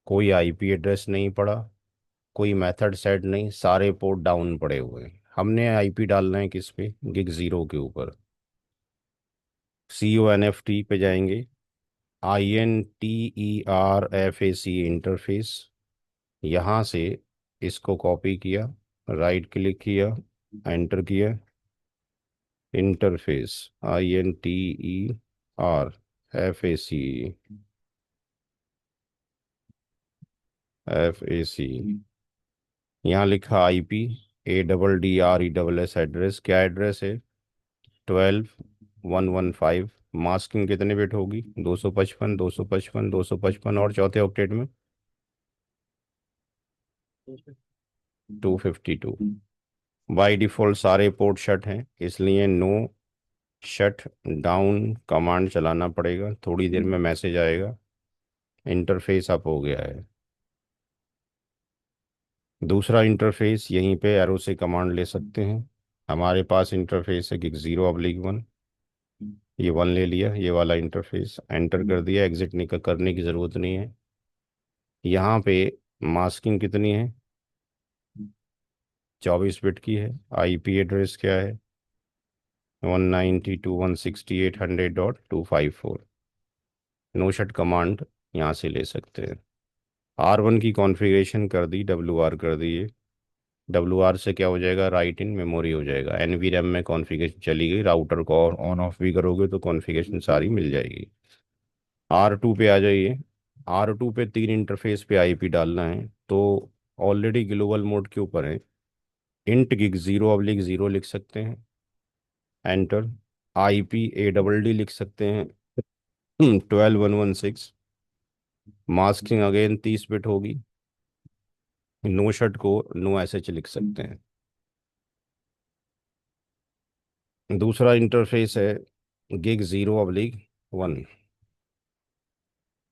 कोई IP एड्रेस नहीं पड़ा, कोई मेथड सेट नहीं, सारे पोर्ट डाउन पड़े हुए हैं। हमने IP डालना है किस पे, Gig 0 के ऊपर। CONFT पे जाएंगे, INTERFAC इंटरफेस। यहाँ से इसको कॉपी किया, राइट क्लिक किया, एंटर किया, इंटरफेस, INTERFAC, FAC। यहाँ लिखा IP, ADDRESS एड्रेस। क्या एड्रेस है? 12115। मास्किंग कितने बिट होगी? 255, 255, 255, और चौथे ऑक्टेट में 252। बाय डिफ़ॉल्ट सारे पोर्ट शट हैं, इसलिए नो शट डाउन कमांड चलाना पड़ेगा। थोड़ी देर में मैसेज आएगा, इंटरफेस अप हो गया है। दूसरा इंटरफेस यहीं पे एरो से कमांड ले सकते हैं। हमारे पास इंटरफेस है गिग 0/1। ये 1 ले लिया, ये वाला इंटरफेस एंटर कर दिया। एग्जिट निकल करने की ज़रूरत नहीं है। यहाँ पे मास्किंग कितनी है? 24 बिट की है। IP एड्रेस क्या है? 192.168.100.254। नो शट कमांड यहाँ से ले सकते हैं। R1 की कॉन्फ़िगरेशन कर दी, WR कर दिए। WR से क्या हो जाएगा? राइट इन मेमोरी हो जाएगा। NVRAM में कॉन्फ़िगरेशन चली गई। राउटर को और ऑन ऑफ भी करोगे तो कॉन्फ़िगरेशन सारी मिल जाएगी। R2 पे आ जाइए। R2 पे 3 इंटरफेस पे IP डालना है, तो ऑलरेडी ग्लोबल मोड के ऊपर है। इंट गिग 0/0 लिख सकते हैं, एंटर। IPADD लिख सकते हैं, 12116। मास्किंग अगेन 30 बिट होगी। नो शट को नो SH लिख सकते हैं। दूसरा इंटरफेस है गिग 0/1।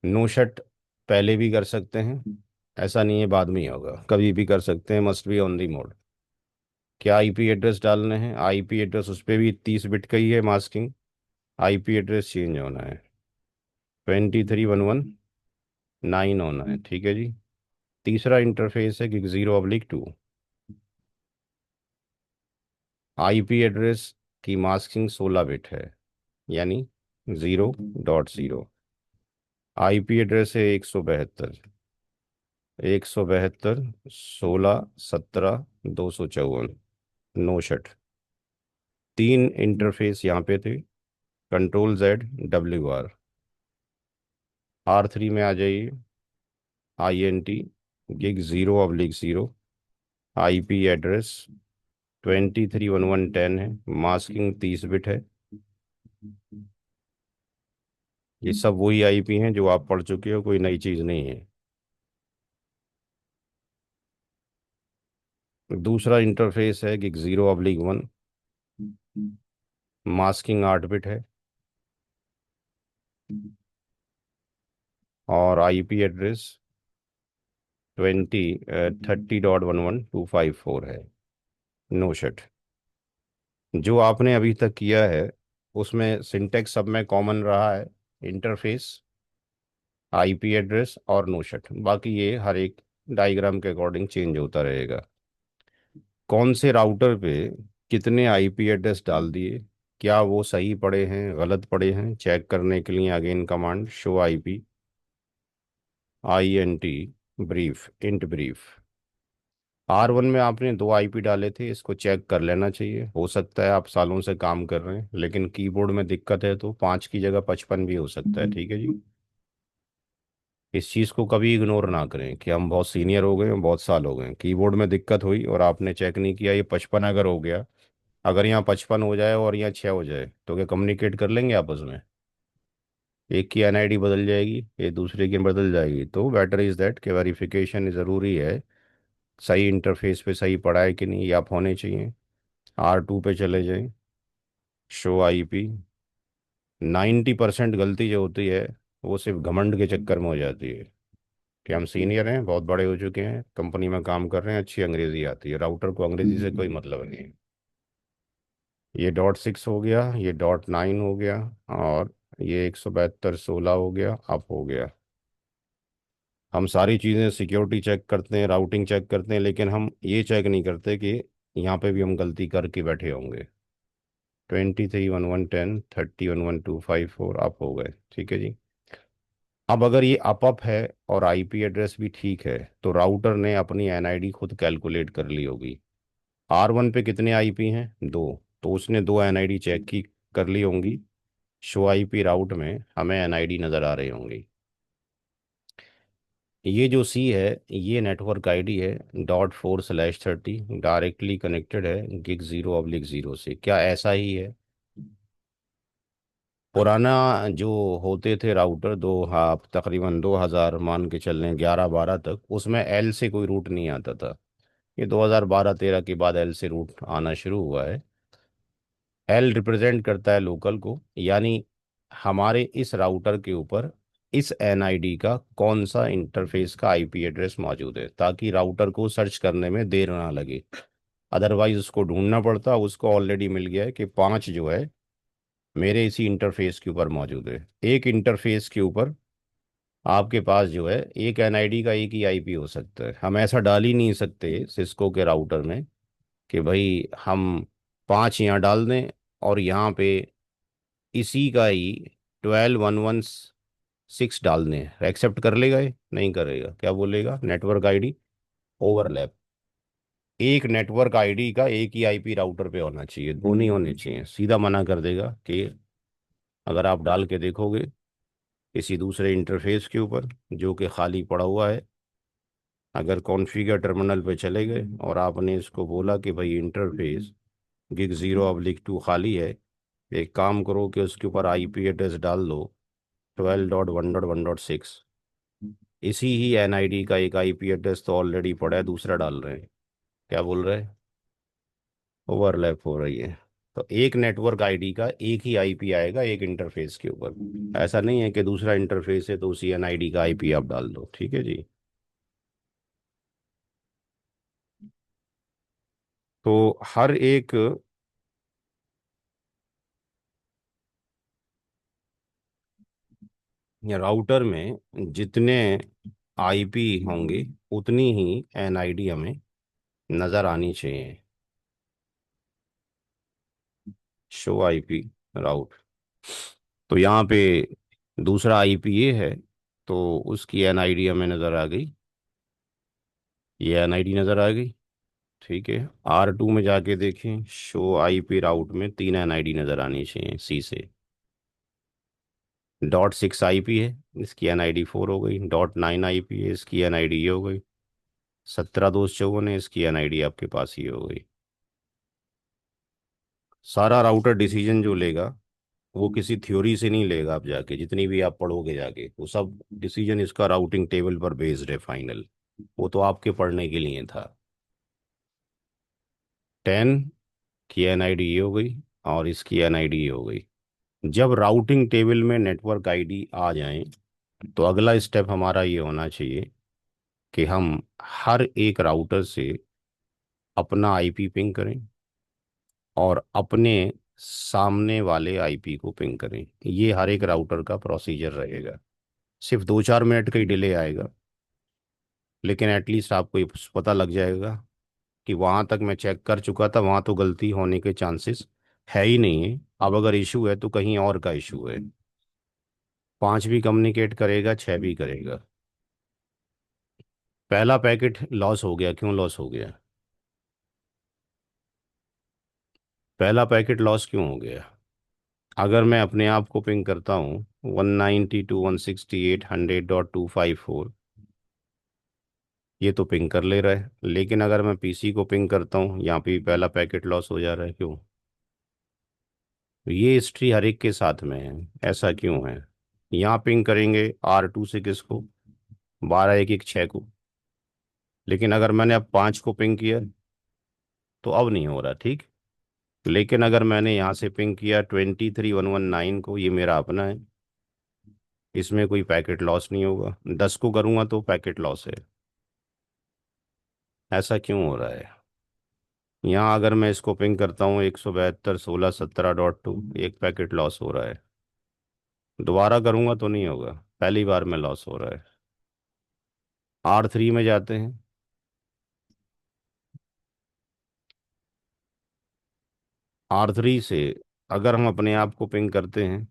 नो शट पहले भी कर सकते हैं, ऐसा नहीं है बाद में ही होगा, कभी भी कर सकते हैं। Must be on the mode. क्या IP एड्रेस डालने हैं? IP एड्रेस उस पर भी 30 बिट का ही है मास्किंग। IP एड्रेस चेंज होना है, 2311 9 होना है, ठीक है जी। तीसरा इंटरफेस है गिग 0/2। IP एड्रेस की मास्किंग 16 बिट है, यानी 0.0। IP एड्रेस है 172, 16 17 254। No shut. 3 इंटरफेस यहाँ पे थे, Ctrl Z, WR। R3 में आ जाइए, INT गिग 0/0। IP एड्रेस 231110 है, मास्किंग 30 बिट है। ये सब वही IP हैं जो आप पढ़ चुके हो, कोई नई चीज़ नहीं है। दूसरा इंटरफेस है गिग 0/1। मास्किंग 8 बिट है, और IP एड्रेस 30.11.254 है। No shut. जो आपने अभी तक किया है उसमें सिंटेक्स सब में कॉमन रहा है, इंटरफेस, IP एड्रेस और नो शट। बाकी ये हर एक डायग्राम के अकॉर्डिंग चेंज होता रहेगा। कौन से राउटर पे कितने IP एड्रेस डाल दिए, क्या वो सही पड़े हैं गलत पड़े हैं, चेक करने के लिए again command show IP, INT brief. R1 में आपने 2 IP डाले थे, इसको चेक कर लेना चाहिए। हो सकता है आप सालों से काम कर रहे हैं लेकिन कीबोर्ड में दिक्कत है, तो 5 की जगह 55 भी हो सकता है, ठीक है जी। इस चीज़ को कभी इग्नोर ना करें कि हम बहुत सीनियर हो गए हैं, बहुत साल हो गए हैं, कीबोर्ड में दिक्कत हुई और आपने चेक नहीं किया, ये 55 अगर हो गया, अगर यहाँ 55 हो जाए और यहाँ 6 हो जाए तो क्या कम्युनिकेट कर लेंगे आपस में? एक की NID बदल जाएगी, एक दूसरे की बदल जाएगी। तो बेटर इज़ दैट कि वेरिफिकेशन ज़रूरी है, सही इंटरफेस पे सही पड़ा है कि नहीं, ये आप होने चाहिए। R2 पे चले जाएं, शो IP। 90% गलती जो होती है वो सिर्फ घमंड के चक्कर में हो जाती है कि हम सीनियर हैं, बहुत बड़े हो चुके हैं, कंपनी में काम कर रहे हैं, अच्छी अंग्रेजी आती है। राउटर को अंग्रेजी से कोई मतलब नहीं है। ये .6 हो गया, ये .9 हो गया, और ये 172.16 हो गया, अप हो गया। हम सारी चीज़ें सिक्योरिटी चेक करते हैं, राउटिंग चेक करते हैं, लेकिन हम ये चेक नहीं करते कि यहाँ पे भी हम गलती करके बैठे होंगे। 23 11 10 30 11 254 अप हो गए, ठीक है जी। अब अगर ये अप है और आईपी एड्रेस भी ठीक है, तो राउटर ने अपनी एनआईडी खुद कैलकुलेट कर ली होगी। R1 पे कितने आईपी हैं? दो। तो उसने दो एनआईडी चेक की कर ली होंगी। शो आईपी राउट में हमें एनआईडी नज़र आ रही होंगी। ये जो सी है, ये नेटवर्क आईडी है .4/30, डायरेक्टली कनेक्टेड है gig0/0 से। क्या ऐसा ही है? पुराना जो होते थे राउटर, दो, हाँ, तकरीबन 2000 मान के चल रहे हैं, 11 12 तक, उसमें एल से कोई रूट नहीं आता था। ये 2012 13 के बाद एल से रूट आना शुरू हुआ है। एल रिप्रेजेंट करता है लोकल को, यानी हमारे इस राउटर के ऊपर इस एनआईडी का कौन सा इंटरफेस का आईपी एड्रेस मौजूद है, ताकि राउटर को सर्च करने में देर ना लगे। अदरवाइज उसको ढूंढना पड़ता। उसको ऑलरेडी मिल गया है कि 5 जो है मेरे इसी इंटरफेस के ऊपर मौजूद है। एक इंटरफेस के ऊपर आपके पास जो है एक एनआईडी का एक ही आईपी हो सकता है। हम ऐसा डाल ही नहीं सकते सिस्को के राउटर में कि भाई हम 5 यहाँ डाल दें और यहाँ पे इसी का ही 12 11 6 डाल दें। एक्सेप्ट कर लेगा? ये नहीं करेगा। क्या बोलेगा? Network ID overlap. एक नेटवर्क आईडी का एक ही आईपी राउटर पे होना चाहिए, दो नहीं होने चाहिए। सीधा मना कर देगा कि अगर आप डाल के देखोगे किसी दूसरे इंटरफेस के ऊपर जो कि खाली पड़ा हुआ है, अगर कॉन्फ़िगर टर्मिनल पे चले गए और आपने इसको बोला कि भाई इंटरफेस gig0/2 खाली है, एक काम करो कि उसके ऊपर आईपी एड्रेस डाल दो 12.1.1.6। इसी ही एनआईडी का एक आईपी एड्रेस तो ऑलरेडी पड़ा है, दूसरा डाल रहे हैं। क्या बोल रहे हैं? ओवरलैप हो रही है। तो एक नेटवर्क आईडी का एक ही आईपी आएगा एक इंटरफेस के ऊपर। ऐसा नहीं है कि दूसरा इंटरफेस है तो उसी एनआईडी का आईपी आप डाल दो, ठीक है जी। तो हर एक राउटर में जितने आईपी होंगे उतनी ही एनआईडी हमें नज़र आनी चाहिए। शो आईपी राउट। तो यहाँ पे दूसरा आईपी ये है, तो उसकी एनआईडी हमें नज़र आ गई। ये एनआईडी नज़र आ गई, ठीक है। R2 में जाके देखें, शो आईपी राउट में 3 एनआईडी नज़र आनी चाहिए सी से। .6 आईपी है, इसकी एनआईडी 4 हो गई। .9 आईपी है, इसकी एनआईडी ये हो गई। 17 2 54 है, इसकी एनआईडी आपके पास ये हो गई। सारा राउटर डिसीजन जो लेगा वो किसी थ्योरी से नहीं लेगा। आप जाके जितनी भी आप पढ़ोगे जाके, वो सब डिसीजन इसका राउटिंग टेबल पर बेस्ड है फाइनल। वो तो आपके पढ़ने के लिए था। 10 की एनआईडी ये हो गई और इसकी एनआईडी ये हो गई। जब राउटिंग टेबल में नेटवर्क आईडी आ जाए, तो अगला स्टेप हमारा ये होना चाहिए कि हम हर एक राउटर से अपना आईपी पिंग करें और अपने सामने वाले आईपी को पिंग करें। ये हर एक राउटर का प्रोसीजर रहेगा। सिर्फ 2 4 मिनट का ही डिले आएगा, लेकिन एटलीस्ट आपको ये पता लग जाएगा कि वहाँ तक मैं चेक कर चुका था, वहाँ तो गलती होने के चांसेस है ही नहीं है। अब अगर इशू है तो कहीं और का इशू है। 5 भी कम्युनिकेट करेगा, 6 भी करेगा। पहला पैकेट लॉस हो गया। क्यों लॉस हो गया? पहला पैकेट लॉस क्यों हो गया? अगर मैं अपने आप को पिंग करता हूँ 192.168.100.254, ये तो पिंग कर ले रहा है। लेकिन अगर मैं पीसी को पिंग करता हूँ, यहाँ पे पहला पैकेट लॉस हो जा रहा है। क्यों? ये हिस्ट्री हर एक के साथ में है। ऐसा क्यों है? यहाँ पिंग करेंगे R2 से किसको? 12 1 1 6 को। लेकिन अगर मैंने अब 5 को पिंग किया तो अब नहीं हो रहा, ठीक। लेकिन अगर मैंने यहाँ से पिंग किया 23 119 को, ये मेरा अपना है, इसमें कोई पैकेट लॉस नहीं होगा। 10 को करूँगा तो पैकेट लॉस है। ऐसा क्यों हो रहा है? यहाँ अगर मैं इसको पिंग करता हूँ 172.16.17.2, एक पैकेट लॉस हो रहा है। दोबारा करूँगा तो नहीं होगा, पहली बार में लॉस हो रहा है। R3 में जाते हैं। R3 से अगर हम अपने आप को पिंग करते हैं,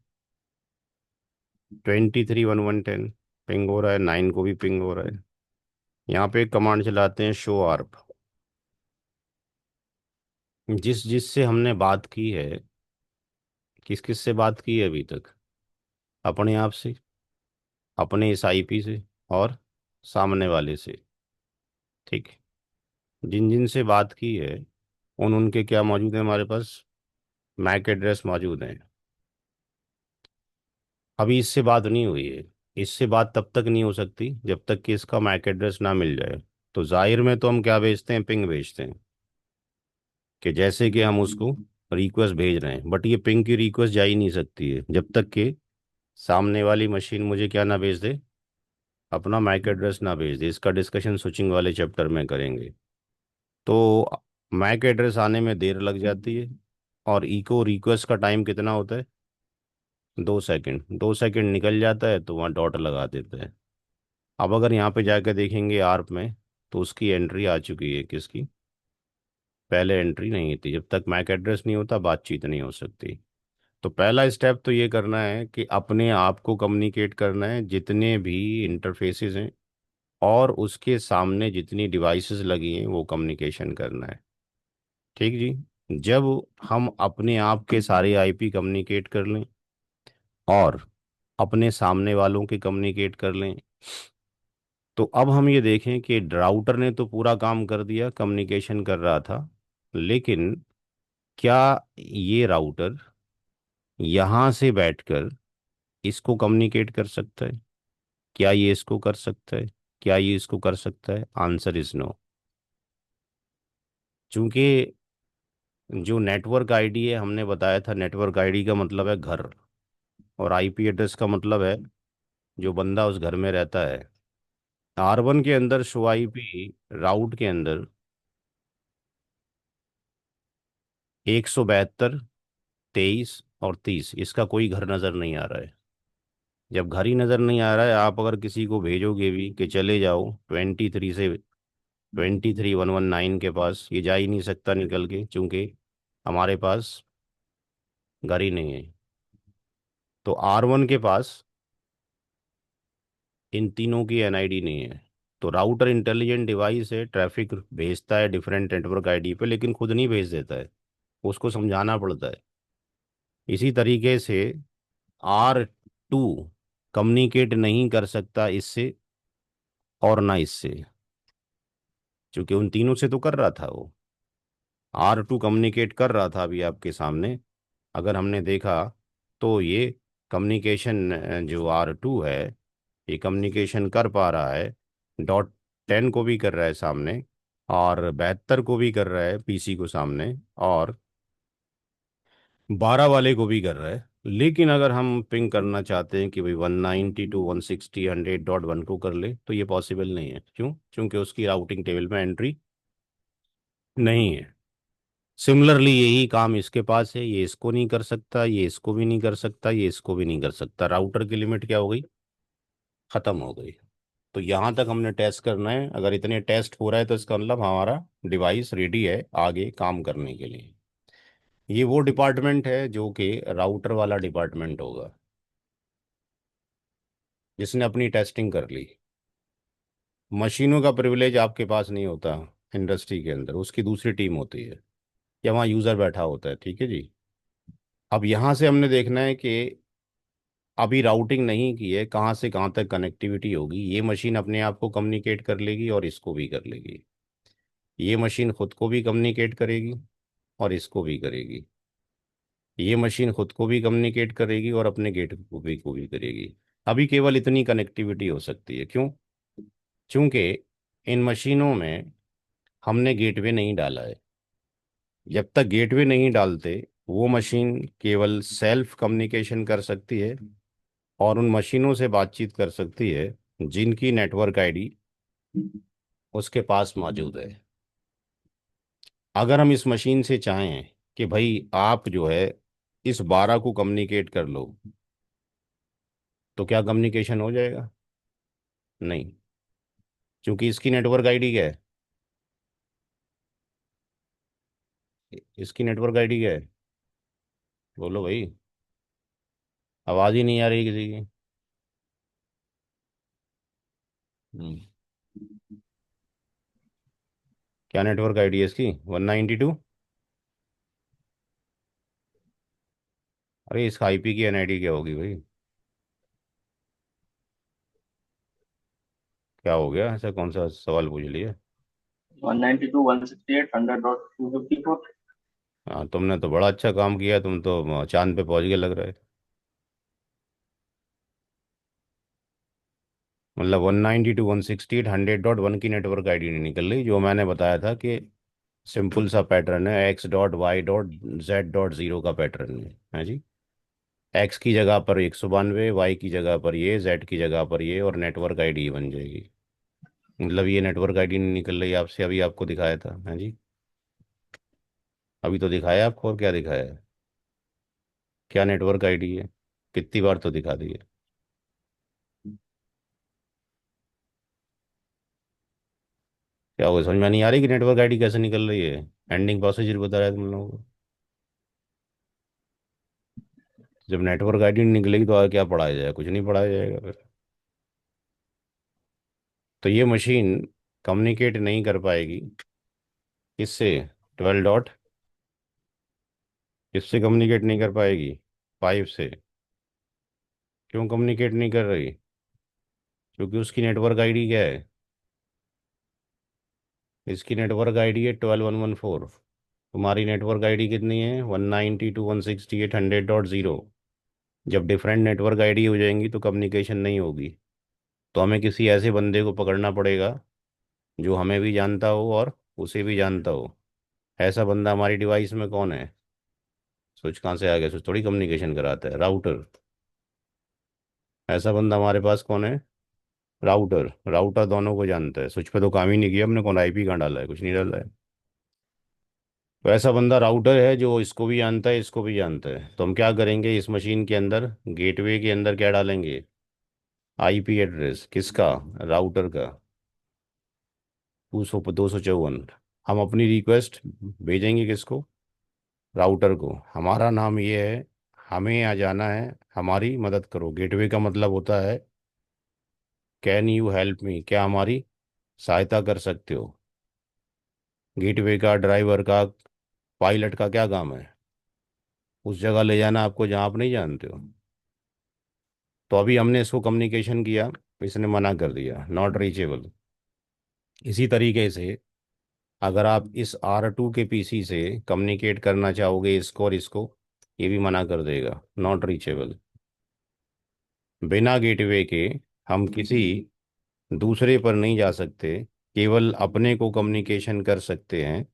23 1110 पिंग हो रहा है, 9 को भी पिंग हो रहा है। यहाँ पे एक कमांड चलाते हैं, शो आर्प। जिससे हमने बात की है, किस किस से बात की है अभी तक? अपने आप से, अपने इस आईपी से, और सामने वाले से। ठीक। जिन जिन से बात की है, उन उनके क्या मौजूद है हमारे पास? मैक एड्रेस मौजूद है। अभी इससे बात नहीं हुई है। इससे बात तब तक नहीं हो सकती जब तक कि इसका मैक एड्रेस ना मिल जाए। तो जाहिर में तो हम क्या भेजते हैं? पिंग भेजते हैं, कि जैसे कि हम उसको रिक्वेस्ट भेज रहे हैं, बट ये पिंग की रिक्वेस्ट जा ही नहीं सकती है जब तक कि सामने वाली मशीन मुझे क्या ना भेज दे, अपना मैक एड्रेस ना भेज दे। इसका डिस्कशन स्विचिंग वाले चैप्टर में करेंगे। तो मैक एड्रेस आने में देर लग जाती है। और इको रिक्वेस्ट का टाइम कितना होता है? 2 सेकंड। 2 सेकंड निकल जाता है तो वहाँ डॉट लगा देते हैं। अब अगर यहाँ पे जाकर देखेंगे आर्प में, तो उसकी एंट्री आ चुकी है। किसकी? पहले एंट्री नहीं थी। जब तक मैक एड्रेस नहीं होता, बातचीत नहीं हो सकती। तो पहला स्टेप तो ये करना है कि अपने आप को कम्युनिकेट करना है जितने भी इंटरफेसेस हैं, और उसके सामने जितनी डिवाइसेस लगी हैं वो कम्युनिकेशन करना है। ठीक जी। जब हम अपने आप के सारे आईपी कम्युनिकेट कर लें, और अपने सामने वालों के कम्युनिकेट कर लें, तो अब हम ये देखें कि राउटर ने तो पूरा काम कर दिया, कम्युनिकेशन कर रहा था। लेकिन क्या ये राउटर यहाँ से बैठकर इसको कम्युनिकेट कर सकता है? क्या ये इसको कर सकता है? क्या ये इसको कर सकता है? Answer is no. चूंकि जो नेटवर्क आईडी है, हमने बताया था नेटवर्क आईडी का मतलब है घर, और आईपी एड्रेस का मतलब है जो बंदा उस घर में रहता है। R1 के अंदर शो आईपी राउट के अंदर 172 23 और 30, इसका कोई घर नज़र नहीं आ रहा है। जब घर ही नज़र नहीं आ रहा है, आप अगर किसी को भेजोगे भी कि चले जाओ 23 के पास, ये जा ही नहीं सकता निकल के, क्योंकि हमारे पास घर ही नहीं है। तो R1 के पास इन तीनों की एनआईडी नहीं है। तो राउटर इंटेलिजेंट डिवाइस है, ट्रैफिक भेजता है डिफरेंट नेटवर्क आईडी पे, लेकिन खुद नहीं भेज देता है, उसको समझाना पड़ता है। इसी तरीके से R2 कम्युनिकेट नहीं कर सकता इससे, और ना इससे, क्योंकि उन तीनों से तो कर रहा था वो। R2 कम्युनिकेट कर रहा था अभी आपके सामने, अगर हमने देखा, तो ये कम्युनिकेशन जो R2 है, ये कम्युनिकेशन कर पा रहा है। .10 को भी कर रहा है सामने, और 72 को भी कर रहा है पीसी को सामने, और 12 वाले को भी कर रहा है। लेकिन अगर हम पिंग करना चाहते हैं कि भाई 192.168.1 को कर ले, तो ये पॉसिबल नहीं है। क्यों? क्योंकि उसकी राउटिंग टेबल में एंट्री नहीं है। सिमिलरली यही काम इसके पास है, ये इसको नहीं कर सकता, ये इसको भी नहीं कर सकता, ये इसको भी नहीं कर सकता। राउटर की लिमिट क्या हो गई? खत्म हो गई। तो यहाँ तक हमने टेस्ट करना है। अगर इतने टेस्ट हो रहा है, तो इसका मतलब हमारा डिवाइस रेडी है आगे काम करने के लिए। ये वो डिपार्टमेंट है जो कि राउटर वाला डिपार्टमेंट होगा, जिसने अपनी टेस्टिंग कर ली। मशीनों का प्रिविलेज आपके पास नहीं होता। इंडस्ट्री के अंदर उसकी दूसरी टीम होती है, या वहाँ यूज़र बैठा होता है। ठीक है जी। अब यहाँ से हमने देखना है कि अभी राउटिंग नहीं की है, कहाँ से कहाँ तक कनेक्टिविटी होगी। ये मशीन अपने आप को कम्युनिकेट कर लेगी, और इसको भी कर लेगी। ये मशीन खुद को भी कम्युनिकेट करेगी, और इसको भी करेगी। ये मशीन खुद को भी कम्युनिकेट करेगी, और अपने गेट को भी करेगी। अभी केवल इतनी कनेक्टिविटी हो सकती है। क्यों? क्योंकि इन मशीनों में हमने गेटवे नहीं डाला है। जब तक गेटवे नहीं डालते, वो मशीन केवल सेल्फ कम्युनिकेशन कर सकती है, और उन मशीनों से बातचीत कर सकती है जिनकी नेटवर्क आईडी उसके पास मौजूद है। अगर हम इस मशीन से चाहें कि भाई आप जो है इस 12 को कम्युनिकेट कर लो, तो क्या कम्युनिकेशन हो जाएगा? नहीं। क्योंकि इसकी नेटवर्क आईडी क्या है? इसकी नेटवर्क आईडी क्या है? बोलो भाई, आवाज़ ही नहीं आ रही किसी की। हम्म, क्या नेटवर्क आईडी है इसकी? 192। अरे इसका आईपी की एनआईडी क्या होगी भाई? क्या हो गया, ऐसा कौन सा सवाल पूछ लिया? 192.168 100.254। हाँ, तुमने तो बड़ा अच्छा काम किया, तुम तो चांद पे पहुंच गए लग रहा है। मतलब 192.168 100.1 की नेटवर्क आईडी नहीं निकल रही, जो मैंने बताया था कि सिंपल सा पैटर्न है, x.y.z.0 का पैटर्न है जी। एक्स की जगह पर 192, वाई की जगह पर ये, जेड की जगह पर ये, और नेटवर्क आईडी बन जाएगी। मतलब ये नेटवर्क आईडी नहीं निकल रही आपसे, अभी आपको दिखाया था, है जी। अभी तो दिखाया आपको, और क्या दिखाया है? क्या नेटवर्क आईडी है? कितनी बार तो दिखा दी है। क्या होगा, समझ में नहीं आ रही कि नेटवर्क आईडी कैसे निकल रही है? एंडिंग प्रोसीजर बता रहा है तुम लोगों को। जब नेटवर्क आईडी नहीं निकलेगी तो आगे क्या पढ़ाया जाएगा? कुछ नहीं पढ़ाया जाएगा फिर। तो ये मशीन कम्युनिकेट नहीं कर पाएगी। किससे? 12 डॉट। किससे कम्युनिकेट नहीं कर पाएगी? 5 से। क्यों कम्युनिकेट नहीं कर रही? क्योंकि उसकी नेटवर्क आईडी क्या है? इसकी नेटवर्क आईडी है 12114। तुम्हारी नेटवर्क आईडी कितनी है? 192.168 100.0। जब डिफरेंट नेटवर्क आईडी हो जाएंगी तो कम्युनिकेशन नहीं होगी। तो हमें किसी ऐसे बंदे को पकड़ना पड़ेगा जो हमें भी जानता हो और उसे भी जानता हो। ऐसा बंदा हमारी डिवाइस में कौन है? स्विच कहाँ से आ गया? स्विच थोड़ी कम्युनिकेशन कराता है, राउटर। ऐसा बंदा हमारे पास कौन है? राउटर। राउटर दोनों को जानता है, स्विच पे तो काम ही नहीं किया हमने, कौन आईपी कहाँ डाला है? कुछ नहीं डाला है। तो ऐसा बंदा राउटर है जो इसको भी जानता है, इसको भी जानता है। तो हम क्या करेंगे, इस मशीन के अंदर गेटवे के अंदर क्या डालेंगे? आईपी एड्रेस किसका? राउटर का। 254। हम अपनी रिक्वेस्ट भेजेंगे किसको? राउटर को। हमारा नाम ये है, हमें आ जाना है, हमारी मदद करो। गेटवे का मतलब होता है कैन यू हेल्प मी, क्या हमारी सहायता कर सकते हो? गेटवे का, ड्राइवर का, पायलट का क्या काम है? उस जगह ले जाना आपको जहाँ आप नहीं जानते हो। तो अभी हमने इसको कम्युनिकेशन किया, इसने मना कर दिया, नॉट रीचेबल। इसी तरीके से अगर आप इस R2 के पीसी से कम्युनिकेट करना चाहोगे इसको और इसको, ये भी मना कर देगा, नॉट रीचेबल। बिना गेटवे के हम किसी दूसरे पर नहीं जा सकते, केवल अपने को कम्युनिकेशन कर सकते हैं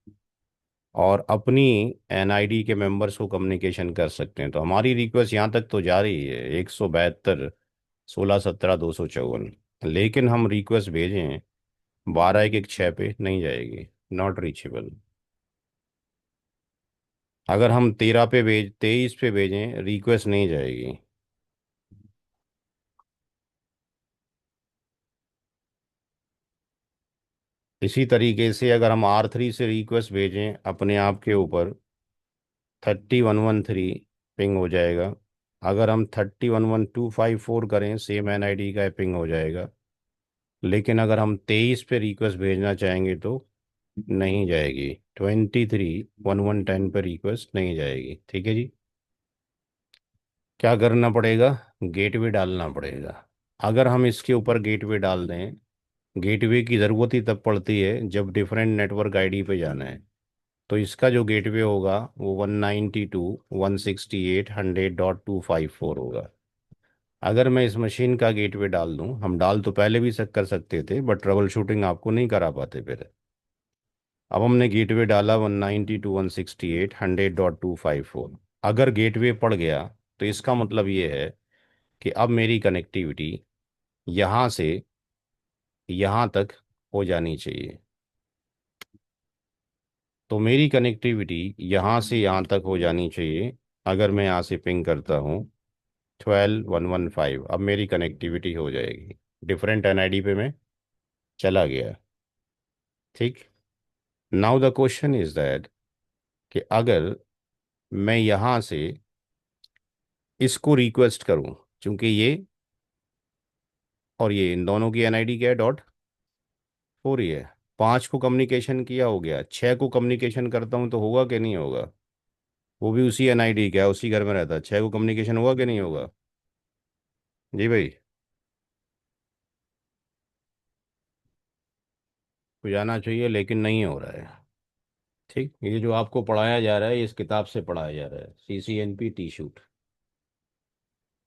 और अपनी एनआईडी के मेंबर्स को कम्युनिकेशन कर सकते हैं। तो हमारी रिक्वेस्ट यहाँ तक तो जा रही है, 172 16 17 254, लेकिन हम रिक्वेस्ट भेजें 12 1 1 6 पे नहीं जाएगी, नॉट रीचेबल। अगर हम 13 पे भेज 23 पे भेजें रिक्वेस्ट नहीं जाएगी। इसी तरीके से अगर हम R3 से रिक्वेस्ट भेजें अपने आप के ऊपर, 30113 पिंग हो जाएगा। अगर हम 311 254 करें सेम एनआईडी का, पिंग हो जाएगा। लेकिन अगर हम 23 पे रिक्वेस्ट भेजना चाहेंगे तो नहीं जाएगी, 23 1110 पे रिक्वेस्ट नहीं जाएगी। ठीक है जी। क्या करना पड़ेगा? गेटवे डालना पड़ेगा। अगर हम इसके ऊपर गेटवे डाल दें, गेटवे की ज़रूरत ही तब पड़ती है जब डिफरेंट नेटवर्क आईडी पे जाना है। तो इसका जो गेटवे होगा वो 192.168 100.254 होगा। अगर मैं इस मशीन का गेटवे डाल दूं, हम डाल तो पहले भी कर सकते थे, बट ट्रबल शूटिंग आपको नहीं करा पाते फिर। अब हमने गेटवे डाला 192.168 100.254। अगर गेटवे पड़ गया तो इसका मतलब ये है कि अब मेरी कनेक्टिविटी यहाँ से यहाँ तक हो जानी चाहिए। तो मेरी कनेक्टिविटी यहाँ से यहाँ तक हो जानी चाहिए। अगर मैं यहाँ से पिंग करता हूँ 12115, अब मेरी कनेक्टिविटी हो जाएगी। डिफरेंट एनआईडी पे मैं चला गया। ठीक। Now the question is that कि अगर मैं यहाँ से इसको रिक्वेस्ट करूं, क्योंकि ये और ये इन दोनों की एनआईडी क्या है, डॉट हो रही है। 5 को कम्युनिकेशन किया हो गया, 6 को कम्युनिकेशन करता हूं तो होगा कि नहीं होगा? वो भी उसी एनआईडी का है, उसी घर में रहता है, 6 को कम्युनिकेशन होगा कि नहीं होगा? जी भाई, हो जाना चाहिए लेकिन नहीं हो रहा है। ठीक, ये जो आपको पढ़ाया जा रहा है ये इस किताब से पढ़ाया जा रहा है, CCNP टी शूट।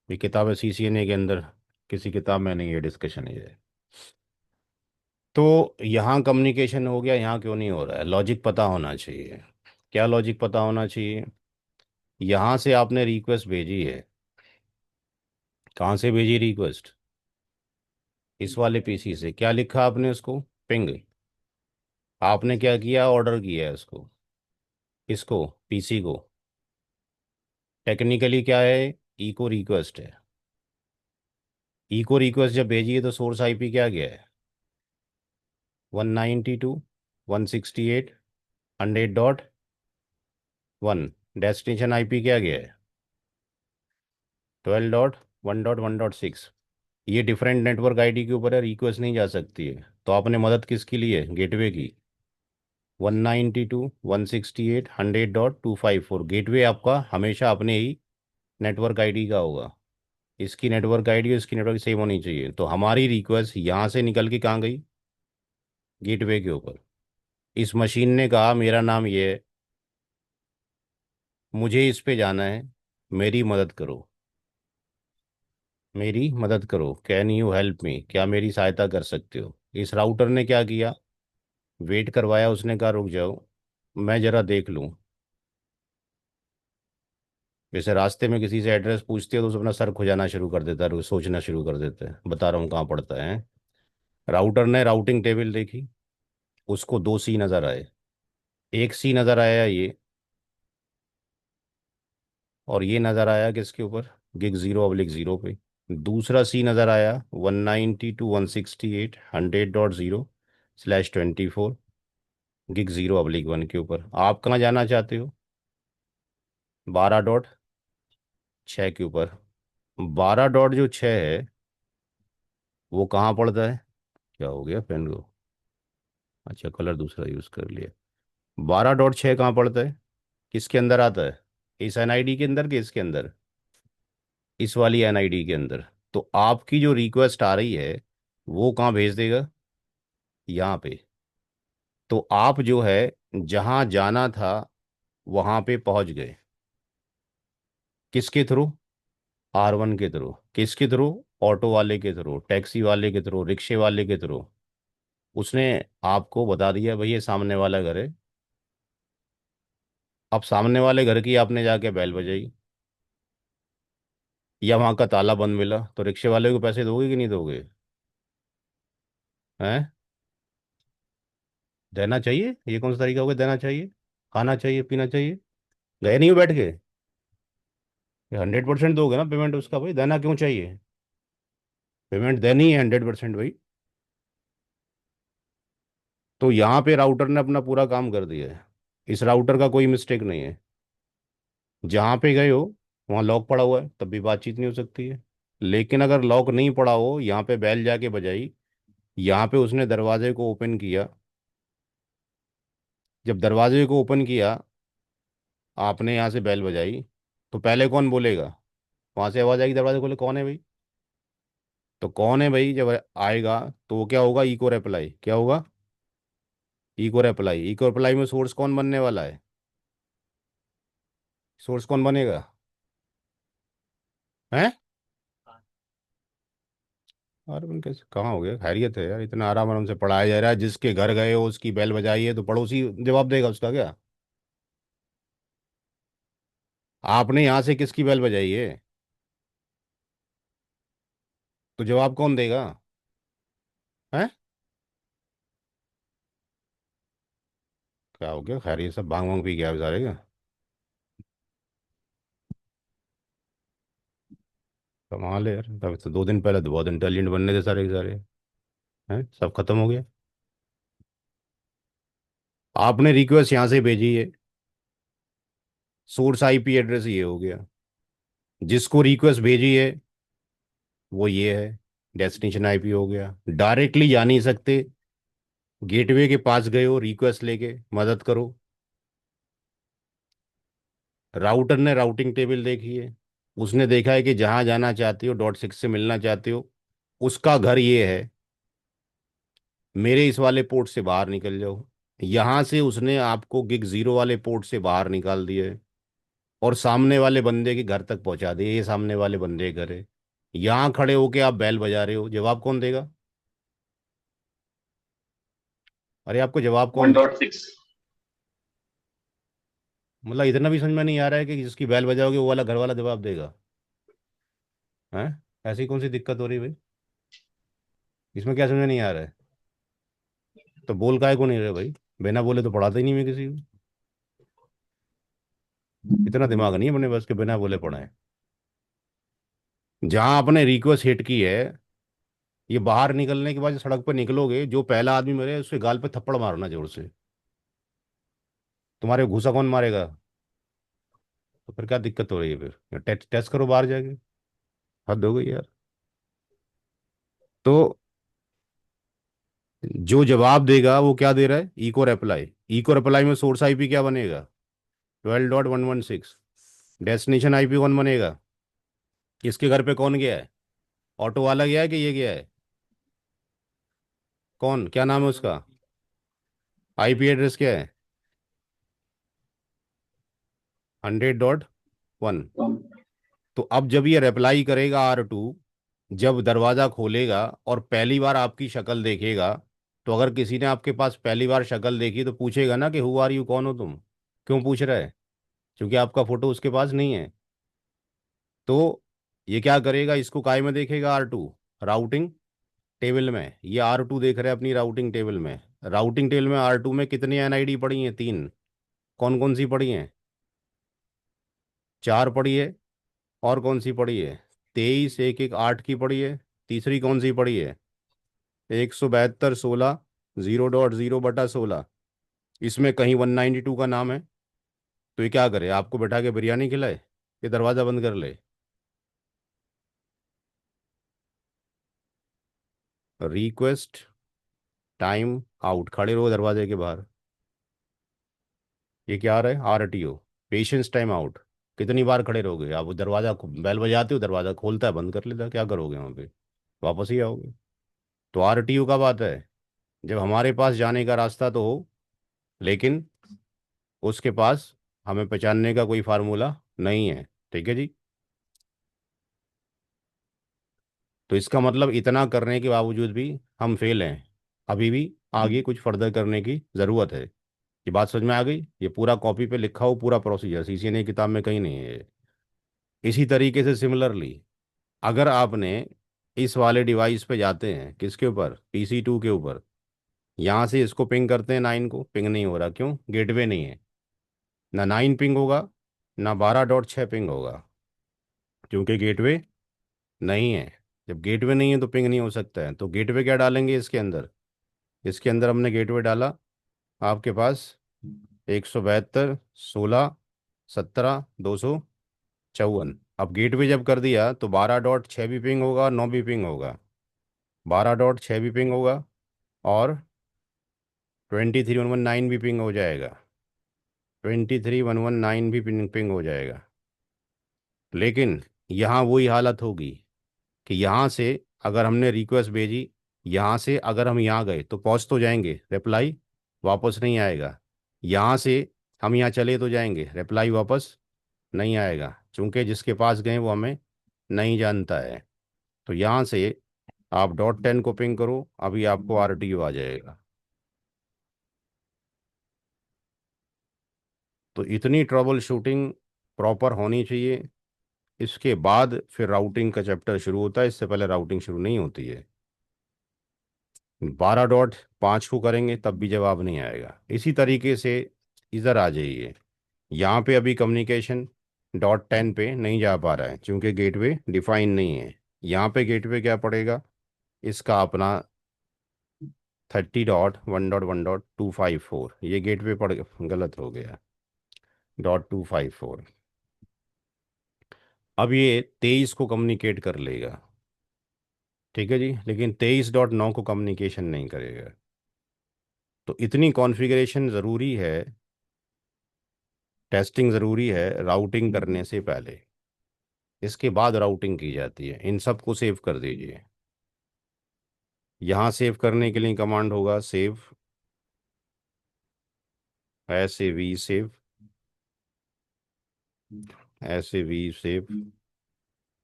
ये किताब है CCNA के अंदर, किसी किताब में नहीं, ये डिस्कशन है। तो यहाँ कम्युनिकेशन हो गया, यहाँ क्यों नहीं हो रहा है? लॉजिक पता होना चाहिए। क्या लॉजिक पता होना चाहिए? यहाँ से आपने रिक्वेस्ट भेजी है, कहाँ से भेजी रिक्वेस्ट? इस वाले पीसी से। क्या लिखा आपने उसको? पिंग। आपने क्या किया? ऑर्डर किया है उसको, इसको, पीसी को। टेक्निकली क्या है? इको रिक्वेस्ट है। इको रिक्वेस्ट जब भेजी है तो सोर्स आईपी क्या गया है? 192.168.100.1। डेस्टिनेशन आईपी क्या गया है? 12.1.1.6। ये डिफरेंट नेटवर्क आईडी के ऊपर है, रिक्वेस्ट नहीं जा सकती है। तो आपने मदद किसकी ली है? गेटवे की। 192.168.100.254। गेटवे आपका हमेशा अपने ही नेटवर्क आईडी का होगा। इसकी नेटवर्क आईडी और इसकी नेटवर्क सेम होनी चाहिए। तो हमारी रिक्वेस्ट यहाँ से निकल के कहाँ गई? गेटवे के ऊपर। इस मशीन ने कहा मेरा नाम ये है, मुझे इस पे जाना है, मेरी मदद करो, मेरी मदद करो, कैन यू हेल्प मी, क्या मेरी सहायता कर सकते हो? इस राउटर ने क्या किया? वेट करवाया, उसने कहा रुक जाओ, मैं ज़रा देख लूँ। जैसे रास्ते में किसी से एड्रेस पूछते हो तो उसे अपना सर खुजाना शुरू कर देता है, सोचना शुरू कर देता है, बता रहा हूँ कहाँ पड़ता है। राउटर ने राउटिंग टेबल देखी, उसको 2 सी नज़र आए। एक सी नज़र आया ये, और ये नज़र आया किसके ऊपर? gig 0/0 पे। दूसरा सी नज़र आया 192.168.100.0/24 gig 0/1 के ऊपर। आप कहाँ जाना चाहते हो? 12.6 के ऊपर। 12.6 है, वो कहाँ पड़ता है? क्या हो गया पेन को? अच्छा, कलर दूसरा यूज़ कर लिया। 12.6 कहाँ पड़ता है? किसके अंदर आता है? इस एनआईडी के अंदर कि इसके अंदर? इस वाली एनआईडी के अंदर। तो आपकी जो रिक्वेस्ट आ रही है वो कहाँ भेज देगा? यहाँ पे। तो आप जो है जहाँ जाना था वहाँ पे पहुँच गए। किसके थ्रू? R1 के थ्रू। किसके थ्रू? ऑटो वाले के थ्रू, टैक्सी वाले के थ्रू, रिक्शे वाले के थ्रू। उसने आपको बता दिया भाई ये सामने वाला घर है। अब सामने वाले घर की आपने जाके बेल बजाई, या वहाँ का ताला बंद मिला, तो रिक्शे वाले को पैसे दोगे कि नहीं दोगे? हैं? देना चाहिए। ये कौन सा तरीका हो गया? देना चाहिए, खाना चाहिए, पीना चाहिए। गए नहीं हो बैठ के? 100% दोगे ना पेमेंट उसका भाई, देना क्यों चाहिए? पेमेंट देनी है 100% भाई। तो यहाँ पे राउटर ने अपना पूरा काम कर दिया है, इस राउटर का कोई मिस्टेक नहीं है। जहाँ पे गए हो वहाँ लॉक पड़ा हुआ है, तब भी बातचीत नहीं हो सकती है। लेकिन अगर लॉक नहीं पड़ा हो, यहाँ पे बैल जाके बजाई, यहाँ पे उसने दरवाजे को ओपन किया, जब दरवाजे को ओपन किया, आपने यहाँ से बैल बजाई, तो पहले कौन बोलेगा? वहां से आवाज आएगी दरवाजे खोले, कौन है भाई? तो कौन है भाई जब आएगा, तो वो क्या होगा? Echo reply. क्या होगा? Echo reply. इको रिप्लाई में सोर्स कौन बनने वाला है? सोर्स कौन बनेगा? हैं? अरे उनके कैसे कहाँ हो गया? खैरियत है यार, इतना आराम आराम से पढ़ाया जा रहा है। जिसके घर गए हो उसकी बेल बजाई है तो पड़ोसी जवाब देगा उसका क्या? आपने यहाँ से किसकी बेल बजाई है? तो जवाब कौन देगा? हैं? क्या हो गया? खैर, ये सब भांग भांग पी गया बेचारे का। कमाल है यार, तब तो 2 दिन पहले तो बहुत इंटेलिजेंट बनने थे सारे के सारे। हैं? सब खत्म हो गया। आपने रिक्वेस्ट यहाँ से भेजी है, सोर्स आईपी एड्रेस ये हो गया। जिसको रिक्वेस्ट भेजी है वो ये है, डेस्टिनेशन आईपी हो गया। डायरेक्टली जा नहीं सकते, गेटवे के पास गए हो रिक्वेस्ट लेके मदद करो। राउटर ने राउटिंग टेबल देखी है, उसने देखा है कि जहां जाना चाहते हो, .6 से मिलना चाहते हो, उसका घर ये है, मेरे इस वाले पोर्ट से बाहर निकल जाओ। यहां से उसने आपको गिग जीरो वाले पोर्ट से बाहर निकाल दिया है और सामने वाले बंदे के घर तक पहुंचा दिया। ये सामने वाले बंदे के घर है, यहां खड़े होके आप बेल बजा रहे हो, जवाब कौन देगा? अरे आपको जवाब कौन वन दे? डॉट सिक्स मतलब इतना भी समझ में नहीं आ रहा है कि जिसकी बेल बजाओगे वो वाला घर वाला जवाब देगा? हैं? ऐसी कौन सी दिक्कत हो रही है भाई? इसमें क्या समझ में नहीं आ रहा है? तो बोल काहे को नहीं रहे भाई? बिना बोले तो पढ़ाते ही नहीं मैं किसी को। इतना दिमाग नहीं है अपने बस के बिना बोले पढ़ाएं। जहां आपने रिक्वेस्ट हिट की है, ये बाहर निकलने के बाद जो सड़क पर निकलोगे, जो पहला आदमी मरे उसके गाल पे थप्पड़ मारना जोर से। तुम्हारे घूसा कौन मारेगा? तो फिर क्या दिक्कत हो रही है? फिर टेस्ट टेस्ट करो बाहर जाके। हद हो गई यार। तो जो जवाब देगा वो क्या दे रहा है? Echo reply. इको रिप्लाई में सोर्स आईपी क्या बनेगा? 12.116। डेस्टिनेशन आईपी कौन बनेगा? किसके घर पे कौन गया है? ऑटो वाला गया है कि ये गया है? कौन, क्या नाम है उसका? आईपी एड्रेस क्या है? 100.1। तो अब जब ये रिप्लाई करेगा R2, जब दरवाज़ा खोलेगा और पहली बार आपकी शक्ल देखेगा, तो अगर किसी ने आपके पास पहली बार शक्ल देखी तो पूछेगा ना कि हु आर यू, कौन हो तुम? क्यों पूछ रहा है? क्योंकि आपका फोटो उसके पास नहीं है। तो ये क्या करेगा, इसको काय में देखेगा? R2 राउटिंग टेबल में। ये R2 देख रहे हैं अपनी राउटिंग टेबल में। राउटिंग टेबल में R2 में कितनी एनआईडी पड़ी हैं? 3। कौन कौन सी पड़ी हैं? 4 पड़ी है। और कौन सी पड़ी है? 23 एक एक 8 की पड़ी है। तीसरी कौन सी पड़ी है? 172 16 0.0/16। इसमें कहीं 192 का नाम है। तो ये क्या करे, आपको बैठा के बिरयानी खिलाए कि दरवाज़ा बंद कर ले? रिक्वेस्ट टाइम आउट, खड़े रहो दरवाजे के बाहर। ये क्या आ रहा है? RTO, patience time out. कितनी बार खड़े रहोगे आप? वो दरवाज़ा बेल बजाते हो, दरवाज़ा खोलता है, बंद कर लेता है, क्या करोगे वहाँ पे? वापस ही आओगे। तो RTO कब आता है? जब हमारे पास जाने का रास्ता तो हो, लेकिन उसके पास हमें पहचानने का कोई फार्मूला नहीं है। ठीक है जी। तो इसका मतलब इतना करने के बावजूद भी हम फेल हैं। अभी भी आगे कुछ फर्दर करने की ज़रूरत है। ये बात समझ में आ गई? ये पूरा कॉपी पे लिखा हो, पूरा प्रोसीजर CCNA की किताब में कहीं नहीं है ये। इसी तरीके से सिमिलरली, अगर आपने इस वाले डिवाइस पे जाते हैं, किसके ऊपर? PC2 के ऊपर। यहाँ से इसको पिंग करते हैं 9 को, पिंग नहीं हो रहा, क्यों? गेटवे नहीं है। ना 9 पिंग होगा, ना 12.6 पिंग होगा, क्योंकि गेटवे नहीं है। जब गेटवे नहीं है तो पिंग नहीं हो सकता है। तो गेटवे क्या डालेंगे इसके अंदर? इसके अंदर हमने गेटवे डाला आपके पास 172 16 17 254। अब गेटवे जब कर दिया तो 12.6 भी पिंग होगा, 9 भी पिंग होगा। 12.6 भी पिंग होगा और 23 119 भी पिंग हो जाएगा। 23 119 भी पिंग हो जाएगा। लेकिन यहाँ वही हालत होगी कि यहाँ से अगर हमने रिक्वेस्ट भेजी, यहाँ से अगर हम यहाँ गए तो पहुँच तो जाएंगे, रिप्लाई वापस नहीं आएगा। यहाँ से हम यहाँ चले तो जाएंगे, रिप्लाई वापस नहीं आएगा, क्योंकि जिसके पास गए वो हमें नहीं जानता है। तो यहाँ से आप .10 को पिंग करो, अभी आपको RTO आ जाएगा। तो इतनी ट्रबल शूटिंग प्रॉपर होनी चाहिए। इसके बाद फिर राउटिंग का चैप्टर शुरू होता है, इससे पहले राउटिंग शुरू नहीं होती है। 12.5 को करेंगे तब भी जवाब नहीं आएगा। इसी तरीके से इधर आ जाइए। यहाँ पे अभी कम्युनिकेशन .10 पे नहीं जा पा रहा है, क्योंकि गेटवे डिफाइन नहीं है। यहाँ पे गेटवे क्या पड़ेगा इसका अपना? 30.1.1.254। ये गेटवे पड़ गलत हो गया, .254। अब ये 23 को कम्युनिकेट कर लेगा, ठीक है जी, लेकिन 23.9 को कम्युनिकेशन नहीं करेगा। तो इतनी कॉन्फ़िगरेशन ज़रूरी है, टेस्टिंग ज़रूरी है राउटिंग करने से पहले। इसके बाद राउटिंग की जाती है। इन सब को सेव कर दीजिए। यहाँ सेव करने के लिए कमांड होगा सेव, ऐसे वी सेव, ऐसे वी सेव,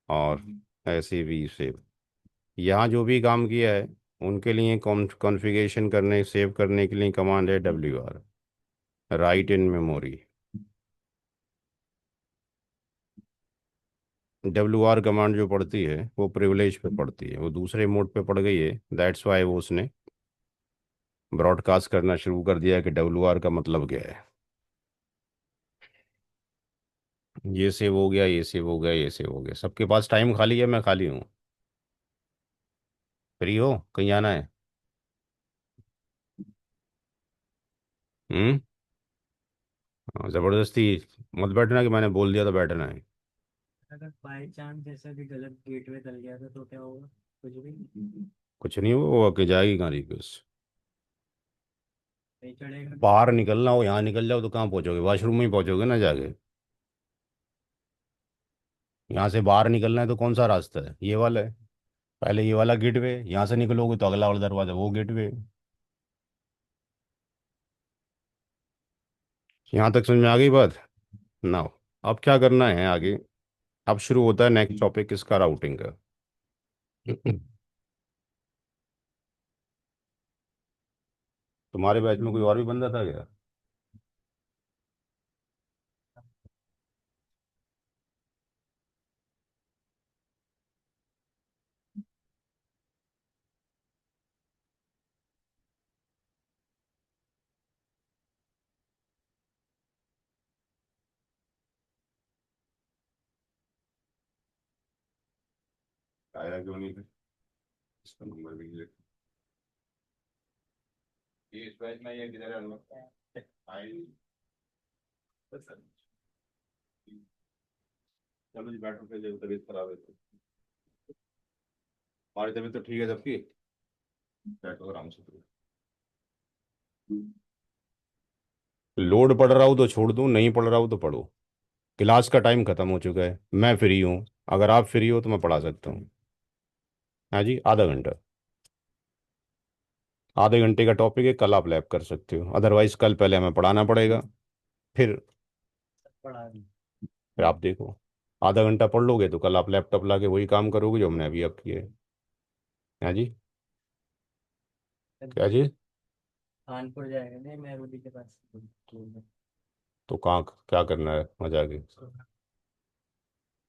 और ऐसे वी सेव। यहाँ जो भी काम किया है उनके लिए कॉन्फ़िगरेशन करने सेव करने के लिए कमांड है WR, right in memory. WR command जो पढ़ती है वो प्रिविलेज पे पढ़ती है, वो दूसरे मोड पे पड़ गई है। दैट्स वाई वो उसने ब्रॉडकास्ट करना शुरू कर दिया कि WR का मतलब क्या है। ये सेव हो गया, ये सेव हो गया, ये सेव हो गया। सबके पास टाइम खाली है, मैं खाली हूँ। फ्री हो, कहीं आना है? हम्म। ज़बरदस्ती मत बैठना कि मैंने बोल दिया तो बैठना है। अगर बाई चांस जैसा भी गलत गेटवे चल गया था तो क्या होगा? कुछ भी कुछ नहीं हुआ, वो आके जाएगी कहाँ रिक्वेस्ट। नहीं चढ़ेगा। बाहर निकलना हो, यहाँ निकल जाओ तो कहाँ पहुँचोगे? वॉशरूम में ही पहुँचोगे ना जाके। यहाँ से बाहर निकलना है तो कौन सा रास्ता है? ये वाला है। पहले ये वाला गेटवे, यहाँ से निकलोगे तो अगला वाला दरवाजा, वो गेटवे। यहाँ तक समझ में आ गई बात? ना, अब क्या करना है आगे? अब शुरू होता है नेक्स्ट टॉपिक इसका, राउटिंग का। तुम्हारे बैच में कोई और भी बंदा था क्या? आया क्यों नहीं? इसका नंबर भी लिख। ये इस बैच में ये किधर है अनवर? आई। चलो जी बैठो, फिर जब तबीयत खराब है तो। हमारी तबीयत तो ठीक है सबकी। बैठो आराम से। लोड पड़ रहा हो तो छोड़ दूं, नहीं पड़ रहा हो तो पढ़ो। क्लास का टाइम खत्म हो चुका है, मैं फ्री हूँ। अगर आप फ्री हो तो मैं पढ़ा सकता हूँ। हाँ जी, आधा घंटा। आधे घंटे का टॉपिक है, कल आप लैब कर सकते हो, अदरवाइज कल पहले हमें पढ़ाना पड़ेगा। फिर पढ़ा दी। फिर आप देखो। आधा घंटा पढ़ लोगे तो कल आप लैपटॉप ला के वही काम करोगे जो हमने अभी अब किया है। हाँ जी। क्या जी? कानपुर जाएगा नहीं, मैं रोटी के पास। तो कहाँ क्या करना है वहाँ जाके?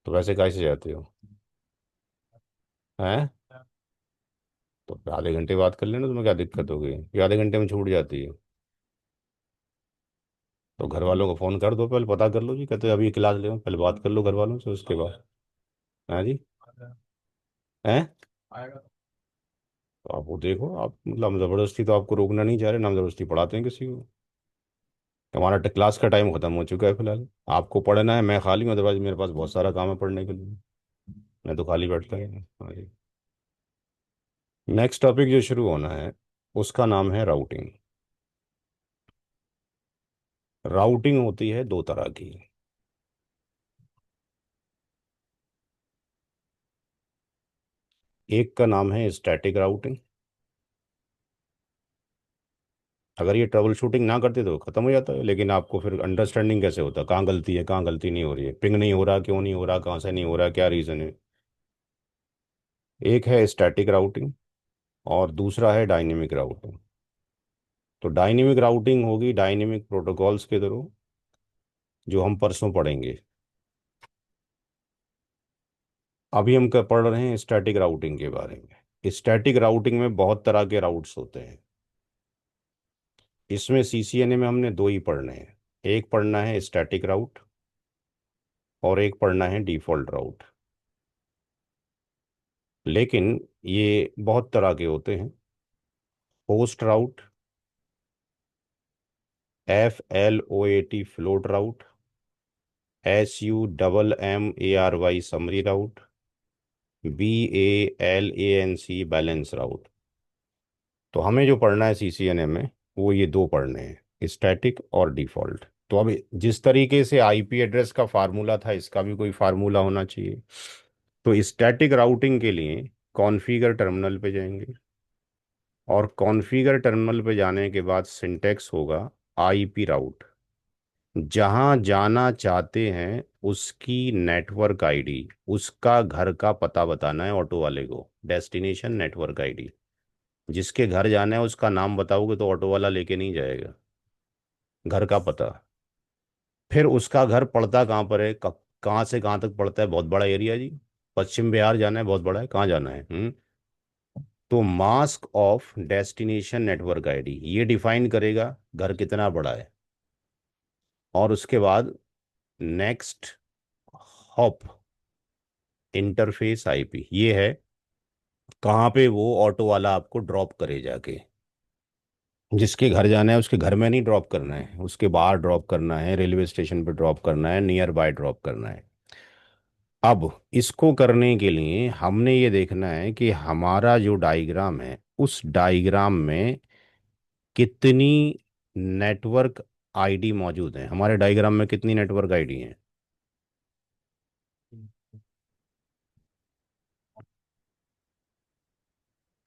तो वैसे कैसे जाते हो? हैं? तो फिर आधे घंटे बात कर लेना, तुम्हें क्या दिक्कत हो गई? ये आधे घंटे में छूट जाती है। तो घर वालों को फ़ोन कर दो, पहले पता कर लो जी, कहते अभी क्लास ले, पहले बात कर लो घर वालों से, उसके बाद। हाँ जी। हैं? तो आप वो देखो, आप मतलब हम ज़बरदस्ती तो आपको रोकना नहीं चाह रहे ना, हम ज़बरदस्ती पढ़ाते हैं किसी को। हमारा क्लास का टाइम खत्म हो चुका है फिलहाल। आपको पढ़ना है, मैं खाली हूँ, अदरवाइज मेरे पास बहुत सारा काम है पढ़ने के लिए। मैं तो खाली बैठता ही नहीं। हाँ जी। नेक्स्ट टॉपिक जो शुरू होना है उसका नाम है राउटिंग। राउटिंग होती है दो तरह की। एक का नाम है स्टैटिक राउटिंग। अगर ये ट्रबल शूटिंग ना करते तो खत्म हो जाता है, लेकिन आपको फिर अंडरस्टैंडिंग कैसे होता है कहाँ गलती है कहाँ गलती नहीं हो रही है, पिंग नहीं हो रहा, क्यों नहीं हो रहा, कहाँ से नहीं हो रहा, क्या रीज़न है। एक है स्टैटिक राउटिंग और दूसरा है डायनेमिक राउटिंग। तो डायनेमिक राउटिंग होगी डायनेमिक प्रोटोकॉल्स के थ्रू, जो हम परसों पढ़ेंगे। अभी हम पढ़ रहे हैं स्टैटिक राउटिंग के बारे में। स्टैटिक राउटिंग में बहुत तरह के राउट्स होते हैं। इसमें CCNA में हमने दो ही पढ़ने हैं। एक पढ़ना है स्टैटिक राउट और एक पढ़ना है डिफ़ॉल्ट राउट। लेकिन ये बहुत तरह के होते हैं। होस्ट राउट, FLOAT फ्लोट राउट, SUMMARY समरी राउट, BALANC बैलेंस राउट। तो हमें जो पढ़ना है CCNA में वो ये दो पढ़ने हैं, स्टैटिक और डिफॉल्ट। तो अब जिस तरीके से आईपी एड्रेस का फार्मूला था, इसका भी कोई फार्मूला होना चाहिए। तो स्टैटिक राउटिंग के लिए कॉन्फ़िगर टर्मिनल पे जाएंगे, और कॉन्फ़िगर टर्मिनल पे जाने के बाद सिंटेक्स होगा आईपी राउट। जहां जाना चाहते हैं उसकी नेटवर्क आईडी, उसका घर का पता बताना है ऑटो वाले को, डेस्टिनेशन नेटवर्क आईडी। जिसके घर जाना है उसका नाम बताओगे तो ऑटो वाला लेके नहीं जाएगा, घर का पता। फिर उसका घर पड़ता कहाँ पर है, कहाँ से कहाँ तक पड़ता है, बहुत बड़ा एरिया जी, पश्चिम बिहार जाना है, बहुत बड़ा है, कहाँ जाना है। तो mask of destination network ID ये डिफाइन करेगा घर कितना बड़ा है। और उसके बाद नेक्स्ट हॉप इंटरफेस आईपी ये है, कहाँ पे वो ऑटो वाला आपको ड्रॉप करे जाके। जिसके घर जाना है उसके घर में नहीं ड्रॉप करना है, उसके बाहर ड्रॉप करना है, रेलवे स्टेशन पे ड्रॉप करना है, नियर बाय ड्रॉप करना है। अब इसको करने के लिए हमने ये देखना है कि हमारा जो डायग्राम है उस डायग्राम में कितनी नेटवर्क आईडी मौजूद है। हमारे डायग्राम में कितनी नेटवर्क आईडी है?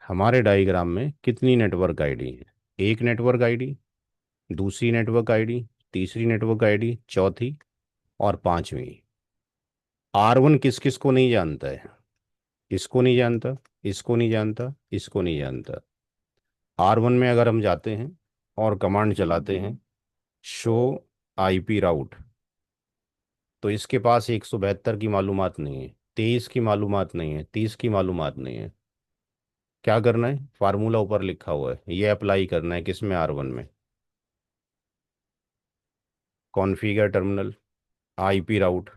हमारे डायग्राम में कितनी नेटवर्क आईडी है? एक नेटवर्क आईडी, दूसरी नेटवर्क आईडी, तीसरी नेटवर्क आईडी, चौथी और पांचवी। R1 किस किस को नहीं जानता है? इसको नहीं जानता, इसको नहीं जानता, इसको नहीं जानता। R1 में अगर हम जाते हैं और कमांड चलाते हैं शो आईपी राउट, तो इसके पास 172 की मालूमात नहीं है, 23 की मालूमात नहीं है, 30 की मालूमात नहीं है। क्या करना है? फार्मूला ऊपर लिखा हुआ है, ये अप्लाई करना है किस में? R1 में। Configure terminal, IP route.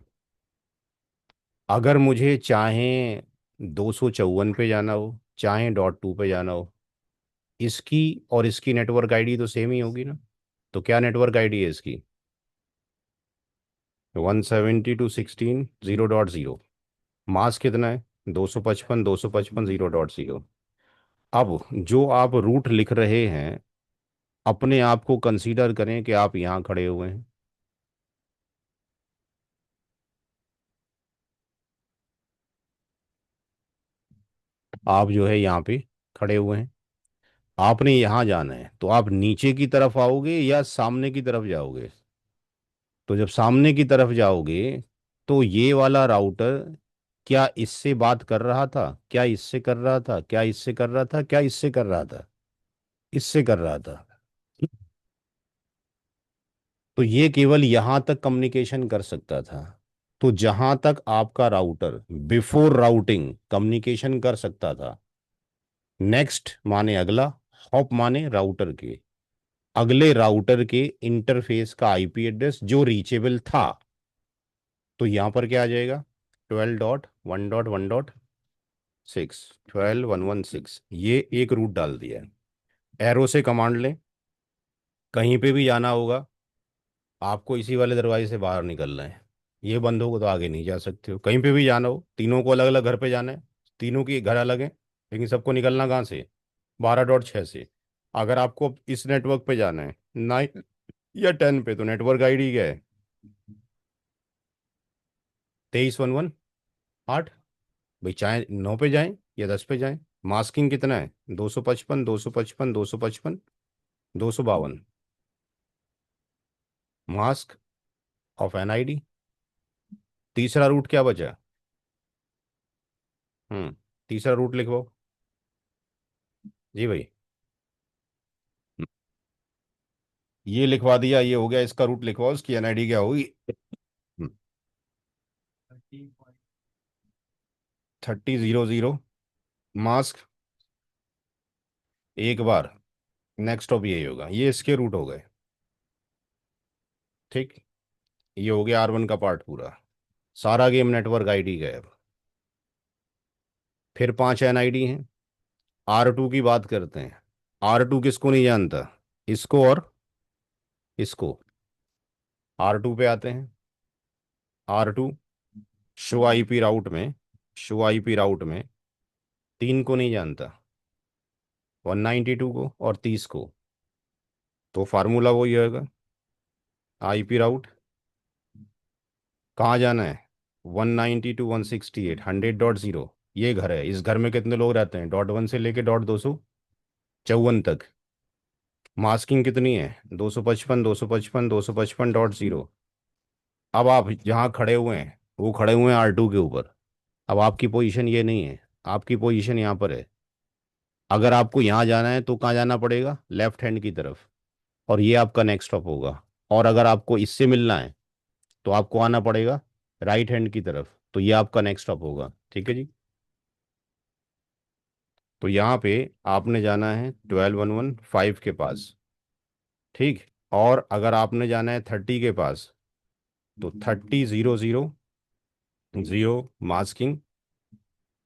अगर मुझे चाहे 254 पे जाना हो, चाहे .2 पे जाना हो, इसकी और इसकी नेटवर्क आईडी तो सेम ही होगी ना। तो क्या नेटवर्क आईडी है इसकी? 172.16.0.0। मास कितना है? 255, 255, 0.0। अब जो आप रूट लिख रहे हैं, अपने आप को कंसीडर करें कि आप यहाँ खड़े हुए हैं। आप जो है यहाँ पे खड़े हुए हैं, आपने यहाँ जाना है, तो आप नीचे की तरफ आओगे या सामने की तरफ जाओगे? तो जब सामने की तरफ जाओगे तो ये वाला राउटर क्या इससे बात कर रहा था, क्या इससे कर रहा था, क्या इससे कर रहा था, क्या इससे कर रहा था? इससे कर रहा था। तो ये केवल यहां तक कम्युनिकेशन कर सकता था। तो जहां तक आपका राउटर बिफोर राउटिंग कम्युनिकेशन कर सकता था, नेक्स्ट माने अगला, हॉप माने राउटर के अगले राउटर के इंटरफेस का आईपी एड्रेस जो रीचेबल था। तो यहां पर क्या आ जाएगा? 12.1.1.6, 12.1.1.6। ये एक रूट डाल दिया है। एरो से कमांड लें, कहीं पे भी जाना होगा आपको इसी वाले दरवाजे से बाहर निकलना है। ये बंद होगा तो आगे नहीं जा सकते हो। कहीं पे भी जाना हो, तीनों को अलग अलग घर पे जाना है, तीनों के घर अलग हैं, लेकिन सबको निकलना कहाँ से? 12.6 से। अगर आपको इस नेटवर्क पे जाना है 9 या 10 पे, तो नेटवर्क आईडी क्या है? 23.1.1.8। भाई चाहे 9 पे जाएं या 10 पे जाएं, मास्किंग कितना है? 255, 255, 255, 252। Mask of N ID. तीसरा रूट क्या बचा? तीसरा रूट लिखवाओ जी भाई। ये लिखवा दिया, ये हो गया इसका रूट लिखवाओ, उसकी एनआईडी क्या होगी? 3000। मास्क एक बार, नेक्स्ट ऑफ यही होगा, ये इसके रूट हो गए। ठीक, ये हो गया R1 का पार्ट पूरा। सारा गेम नेटवर्क आईडी का है। अब फिर 5 NID हैं। R2 की बात करते हैं। R2 किसको नहीं जानता? इसको और इसको। R2 पे आते हैं। R2 शो आईपी राउट में, शो आईपी राउट में 3 को नहीं जानता, 192 को और 30 को। तो फार्मूला वही होगा, आईपी राउट कहाँ जाना है, 192.168 100.0, ये घर है। इस घर में कितने लोग रहते हैं, .1 से लेके .254 तक। मास्किंग कितनी है, 255 255 255.0। अब आप जहाँ खड़े हुए हैं वो खड़े हुए हैं R2 के ऊपर। अब आपकी पोजीशन ये नहीं है, आपकी पोजीशन यहाँ पर है। अगर आपको यहाँ जाना है तो कहाँ जाना पड़ेगा, लेफ्ट हैंड की तरफ, और ये आपका नेक्स्ट स्टॉप होगा। और अगर आपको इससे मिलना है तो आपको आना पड़ेगा राइट हैंड की तरफ, तो ये आपका नेक्स्ट स्टॉप होगा। ठीक है जी। तो यहाँ पे आपने जाना है 12115 के पास, ठीक। और अगर आपने जाना है 30 के पास तो 30 0 0 0 मास्किंग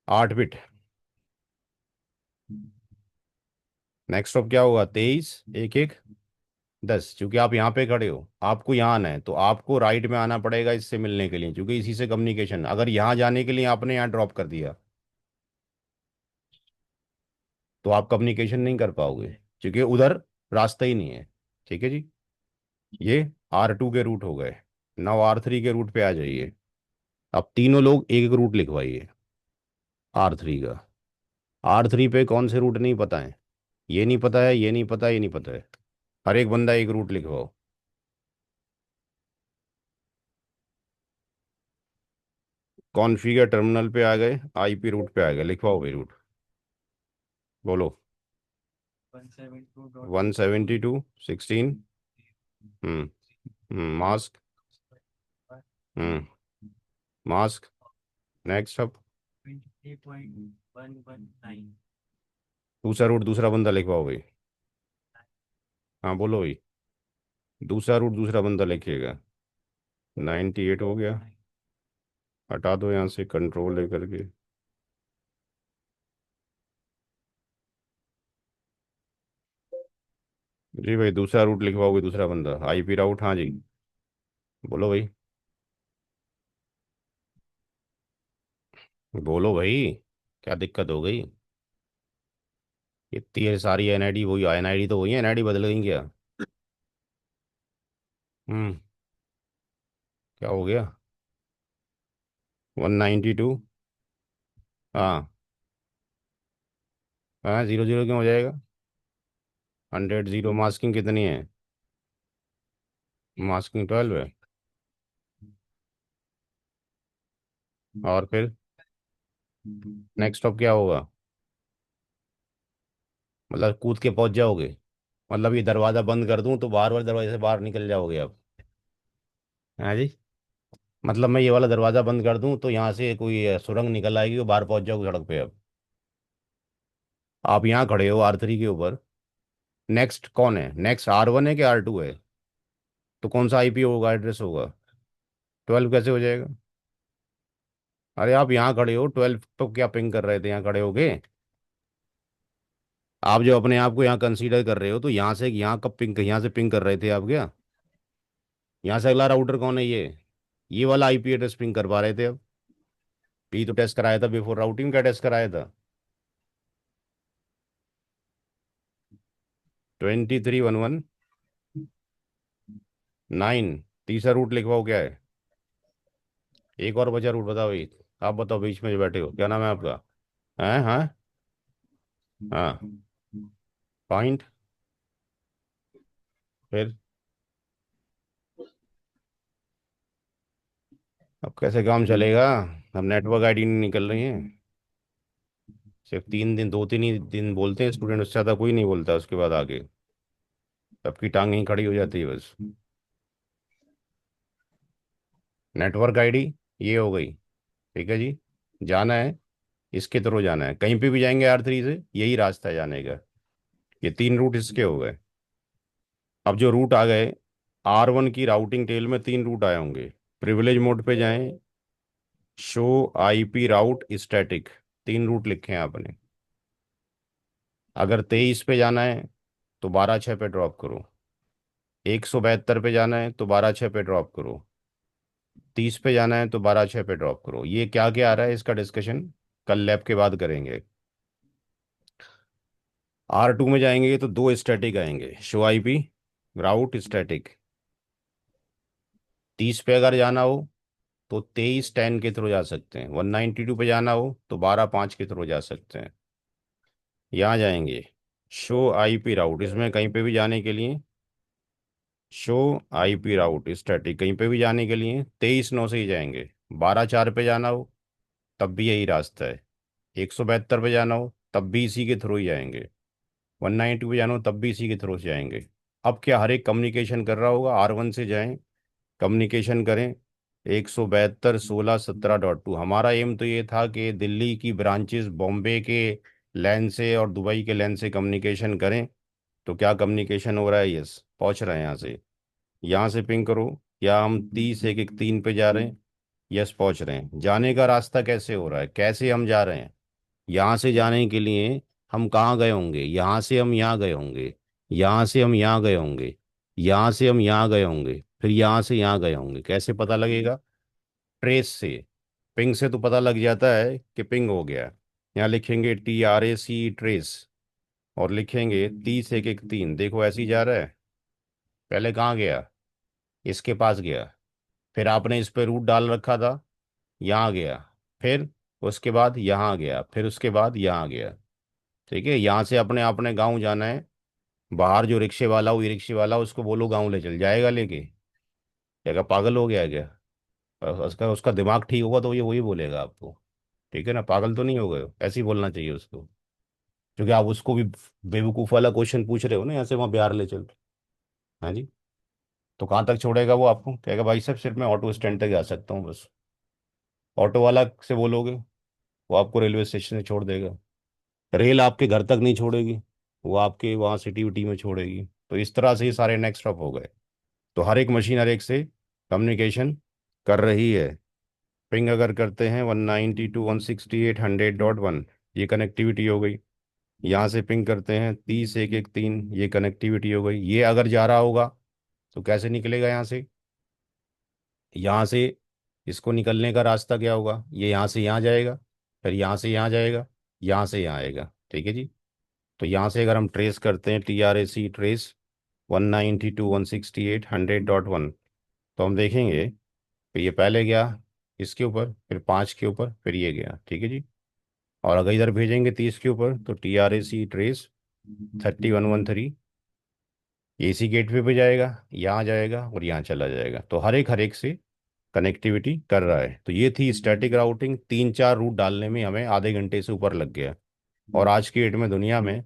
8 बिट। नेक्स्ट स्टॉप क्या होगा, 23 11 10। क्योंकि आप यहाँ पे खड़े हो, आपको यहाँ आना है, तो आपको राइट में आना पड़ेगा इससे मिलने के लिए, क्योंकि इसी से कम्युनिकेशन। अगर यहाँ जाने के लिए आपने यहाँ ड्रॉप कर दिया तो आप कम्युनिकेशन नहीं कर पाओगे, क्योंकि उधर रास्ता ही नहीं है। ठीक है जी। ये R2 के रूट हो गए। नाउ R3 के रूट पे आ जाइए। अब तीनों लोग एक एक रूट लिखवाइए R3 का। R3 पे कौन से रूट नहीं पता है, ये नहीं पता है, ये नहीं पता, ये नहीं पता है। हर एक बंदा एक रूट लिखवाओ। कॉन्फ़िगर टर्मिनल पे आ गए, आईपी रूट पे आ गए, लिखवाओ भाई रूट। बोलो। 172 172.16। हम्म मास्क। हम्म मास्क। नेक्स्ट अब 23.119 दूसरा रूट, दूसरा बंदा लिखवाओ भाई। हाँ बोलो भाई। दूसरा रूट दूसरा बंदा लिखिएगा। 98 हो गया। हटा दो यहाँ से कंट्रोल लेकर के। जी भाई, दूसरा रूट लिखवाओगे, दूसरा बंदा आईपी राउट। हाँ जी बोलो भाई। बोलो भाई, क्या दिक्कत हो गई। इतनी है सारी एनआईडी, वही एनआईडी तो वही है, एनआईडी बदल गई क्या। हम्म क्या हो गया, 192। हाँ। हाँ 00 क्यों हो जाएगा, 100 मास्किंग कितनी है, मास्किंग 12 है। और फिर नेक्स्ट स्टॉप क्या होगा, मतलब कूद के पहुंच जाओगे, मतलब ये दरवाज़ा बंद कर दूं तो बार बार दरवाजे से बाहर निकल जाओगे अब। हाँ जी। मतलब मैं ये वाला दरवाज़ा बंद कर दूं तो यहाँ से कोई सुरंग निकल आएगी, वो बाहर पहुंच जाओगे सड़क पे अब। आप यहाँ खड़े हो R3 के ऊपर। नेक्स्ट कौन है, नेक्स्ट R1 है कि R2 है, तो कौन सा आईपी होगा, एड्रेस होगा। 12 कैसे हो जाएगा। अरे आप यहाँ खड़े हो, 12 तो क्या पिंग कर रहे थे यहाँ खड़े होगे। आप जो अपने आप को यहाँ कंसीडर कर रहे हो, तो यहाँ से यहाँ कब पिंग, यहाँ से पिंग कर रहे थे आप क्या। यहाँ से अगला राउटर कौन है, ये वाला आईपी एड्रेस पिंग कर पा रहे थे अब। यही तो टेस्ट कराया था बिफोर राउटिंग, का टेस्ट कराया था। 23.119। तीसरा रूट लिखवाओ क्या है, एक और बचा रूट, बताओ भाई। आप बताओ, बीच में जो बैठे हो, क्या नाम है आपका। हैं हाँ। हाँ पॉइंट। फिर अब कैसे काम चलेगा, अब नेटवर्क आईडी नहीं निकल रही है। सिर्फ 3 दिन, 2 3 ही दिन बोलते हैं स्टूडेंट, उससे ज़्यादा कोई नहीं बोलता उसके बाद आगे। सबकी टांग यहीं खड़ी हो जाती है बस। नेटवर्क आईडी ये हो गई। ठीक है जी। जाना है, इसके थ्रू जाना है, कहीं पे भी जाएंगे R3 से यही रास्ता है जाने का। ये 3 रूट इसके हो गए। अब जो रूट आ गए, R1 की राउटिंग टेल में 3 रूट आए होंगे। प्रिविलेज मोड पे जाएं, show IP route static, 3 route लिखे हैं आपने। अगर 23 पे जाना है तो 12 6 पे ड्रॉप करो। 172 पे जाना है तो 12 6 पे ड्रॉप करो। 30 पे जाना है तो 12/6 पे ड्रॉप करो। ये क्या क्या आ रहा है इसका डिस्कशन कल लैब के बाद करेंगे। R2 में जाएंगे तो दो स्टैटिक आएंगे, शो IP राउट स्टैटिक। 30 पे अगर जाना हो तो 23/10 के थ्रू जा सकते हैं। 192 पे जाना हो तो 12/5 के थ्रू जा सकते हैं। यहाँ जाएंगे शो IP राउट, इसमें कहीं पे भी जाने के लिए शो IP राउट स्टैटिक, कहीं पे भी जाने के लिए 23/9 से ही जाएंगे। 12/4 पे जाना हो तब भी यही रास्ता है। 172 पे जाना हो तब भी इसी के थ्रू ही जाएंगे। 192 पे जाना हो तब भी इसी के थ्रू से जाएंगे। अब क्या हर एक कम्युनिकेशन कर रहा होगा, R1 से जाएं, कम्युनिकेशन करें। 172.16.17.2 हमारा एम तो ये था कि दिल्ली की ब्रांचेस बॉम्बे के लैन से और दुबई के लैन से कम्युनिकेशन करें। तो क्या कम्युनिकेशन हो रहा है? यस, पहुंच रहे हैं यहाँ से। यहाँ से पिंग करो, क्या हम 30.113 पे जा रहे हैं? यस, पहुंच रहे हैं। जाने का रास्ता कैसे हो रहा है, कैसे हम जा रहे हैं? यहाँ से जाने के लिए हम कहाँ गए होंगे? यहाँ से हम यहाँ गए होंगे, यहाँ से हम यहाँ गए होंगे, यहाँ से हम यहाँ गए होंगे, फिर यहाँ से यहाँ गए होंगे। कैसे पता लगेगा? ट्रेस से। पिंग से तो पता लग जाता है कि पिंग हो गया। यहाँ लिखेंगे TRAC ट्रेस और लिखेंगे 30.113। देखो ऐसे ही जा रहा है। पहले कहाँ गया? इसके पास गया, फिर आपने इस पे रूट डाल रखा था, यहाँ गया, फिर उसके बाद यहाँ गया, फिर उसके बाद यहाँ गया। ठीक है, यहाँ से अपने अपने गांव जाना है। बाहर जो रिक्शे वाला हो, ई रिक्शे वाला, उसको बोलो गांव ले चल जाएगा लेके। क्या पागल हो गया क्या? उसका उसका दिमाग ठीक होगा तो ये वही बोलेगा आपको। ठीक है ना, पागल तो नहीं हो गए हो? ऐसे ही बोलना चाहिए उसको। क्योंकि आप उसको भी बेवकूफ़ वाला क्वेश्चन पूछ रहे हो ना, यहाँ से वहाँ बिहार ले चल। हाँ जी। तो कहाँ तक छोड़ेगा वो आपको? कहेगा भाई साहब सिर्फ मैं ऑटो स्टैंड तक जा सकता हूँ बस। ऑटो वाला से बोलोगे, वो आपको रेलवे स्टेशन से छोड़ देगा। रेल आपके घर तक नहीं छोड़ेगी, वो आपके वहाँ सिटी विटी में छोड़ेगी। तो इस तरह से ये सारे नेक्स्ट स्टॉप हो गए। तो हर एक मशीन हर एक से कम्युनिकेशन कर रही है। पिंग अगर करते हैं 192.168.100.1, ये कनेक्टिविटी हो गई। यहाँ से पिंग करते हैं 30.113, ये कनेक्टिविटी हो गई। ये अगर जा रहा होगा तो कैसे निकलेगा यहाँ से? यहाँ से इसको निकलने का रास्ता क्या होगा? ये यहाँ से यहाँ जाएगा, फिर यहाँ से यहाँ जाएगा, यहाँ से यहाँ आएगा। ठीक है जी। तो यहाँ से अगर हम ट्रेस करते हैं TRAC ट्रेस 192.168.100.1, तो हम देखेंगे फिर ये पहले गया इसके ऊपर, फिर 5 के ऊपर, फिर ये गया। ठीक है जी। और अगर इधर भेजेंगे 30 के ऊपर तो TRAC ट्रेस 3113, ये इसी गेटवे पे जाएगा, यहाँ जाएगा और यहाँ चला जाएगा। तो हर एक से कनेक्टिविटी कर रहा है। तो ये थी स्टैटिक राउटिंग। 3-4 रूट डालने में हमें आधे घंटे से ऊपर लग गया। और आज की डेट में दुनिया में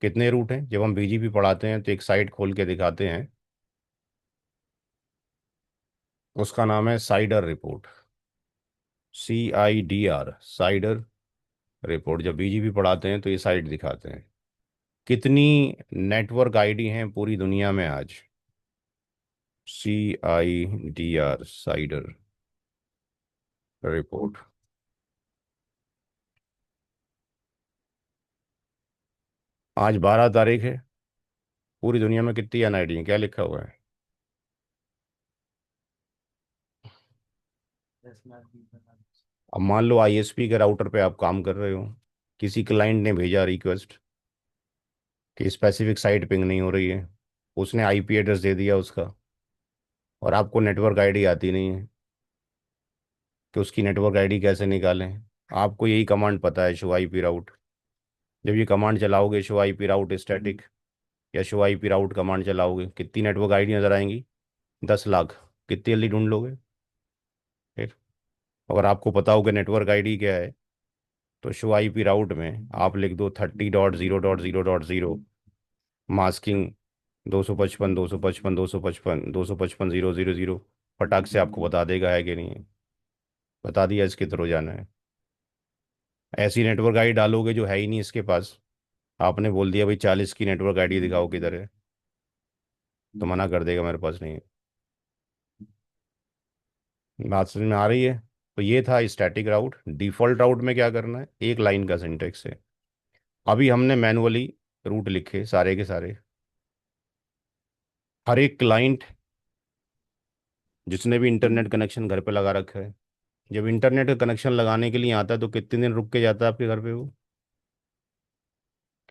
कितने रूट हैं? जब हम BGP पढ़ाते हैं तो एक साइट खोल के दिखाते हैं, उसका नाम है cider report, CIDR, cider report. जब BGP पढ़ाते हैं तो ये साइट दिखाते हैं कितनी नेटवर्क ID हैं पूरी दुनिया में आज। CIDR, cider report. आज 12 तारीख है। पूरी दुनिया में कितनी NID है, क्या लिखा हुआ है? 10 लाख 20 लाख। अब मान लो ISP के राउटर पे आप काम कर रहे हो, किसी क्लाइंट ने भेजा रिक्वेस्ट कि स्पेसिफिक साइट पिंग नहीं हो रही है, उसने IP एड्रेस दे दिया उसका, और आपको नेटवर्क ID आती नहीं है, कि उसकी नेटवर्क ID कैसे निकालें? आपको यही कमांड पता है, शो IP राउट। जब ये कमांड चलाओगे शो IP राउट स्टैटिक या शो IP राउट कमांड चलाओगे, कितनी नेटवर्क ID नजर आएंगी? 10 लाख। कितनी जल्दी ढूंढ लोगे फिर? अगर आपको पता हो कि नेटवर्क ID क्या है, तो शो IP राउट में आप लिख दो 30.0.0.0, मास्किंग 255, 255, 255, 255, 255, 000। फटाक से आपको बता देगा है कि नहीं है। बता दिया इसके थ्रू जाना है। ऐसी नेटवर्क ID डालोगे जो है ही नहीं इसके पास, आपने बोल दिया भाई 40 की नेटवर्क ID दिखाओ किधर है, तो मना कर देगा मेरे पास नहीं है। बात समझ में आ रही है? तो ये था स्टैटिक राउट। डिफॉल्ट राउट में क्या करना है, एक लाइन का सिंटेक्स है। अभी हमने मैनुअली रूट लिखे सारे के सारे। हर एक क्लाइंट जिसने भी इंटरनेट कनेक्शन घर पे लगा रखा है, जब इंटरनेट का कनेक्शन लगाने के लिए आता है तो कितने दिन रुक के जाता है आपके घर पे वो?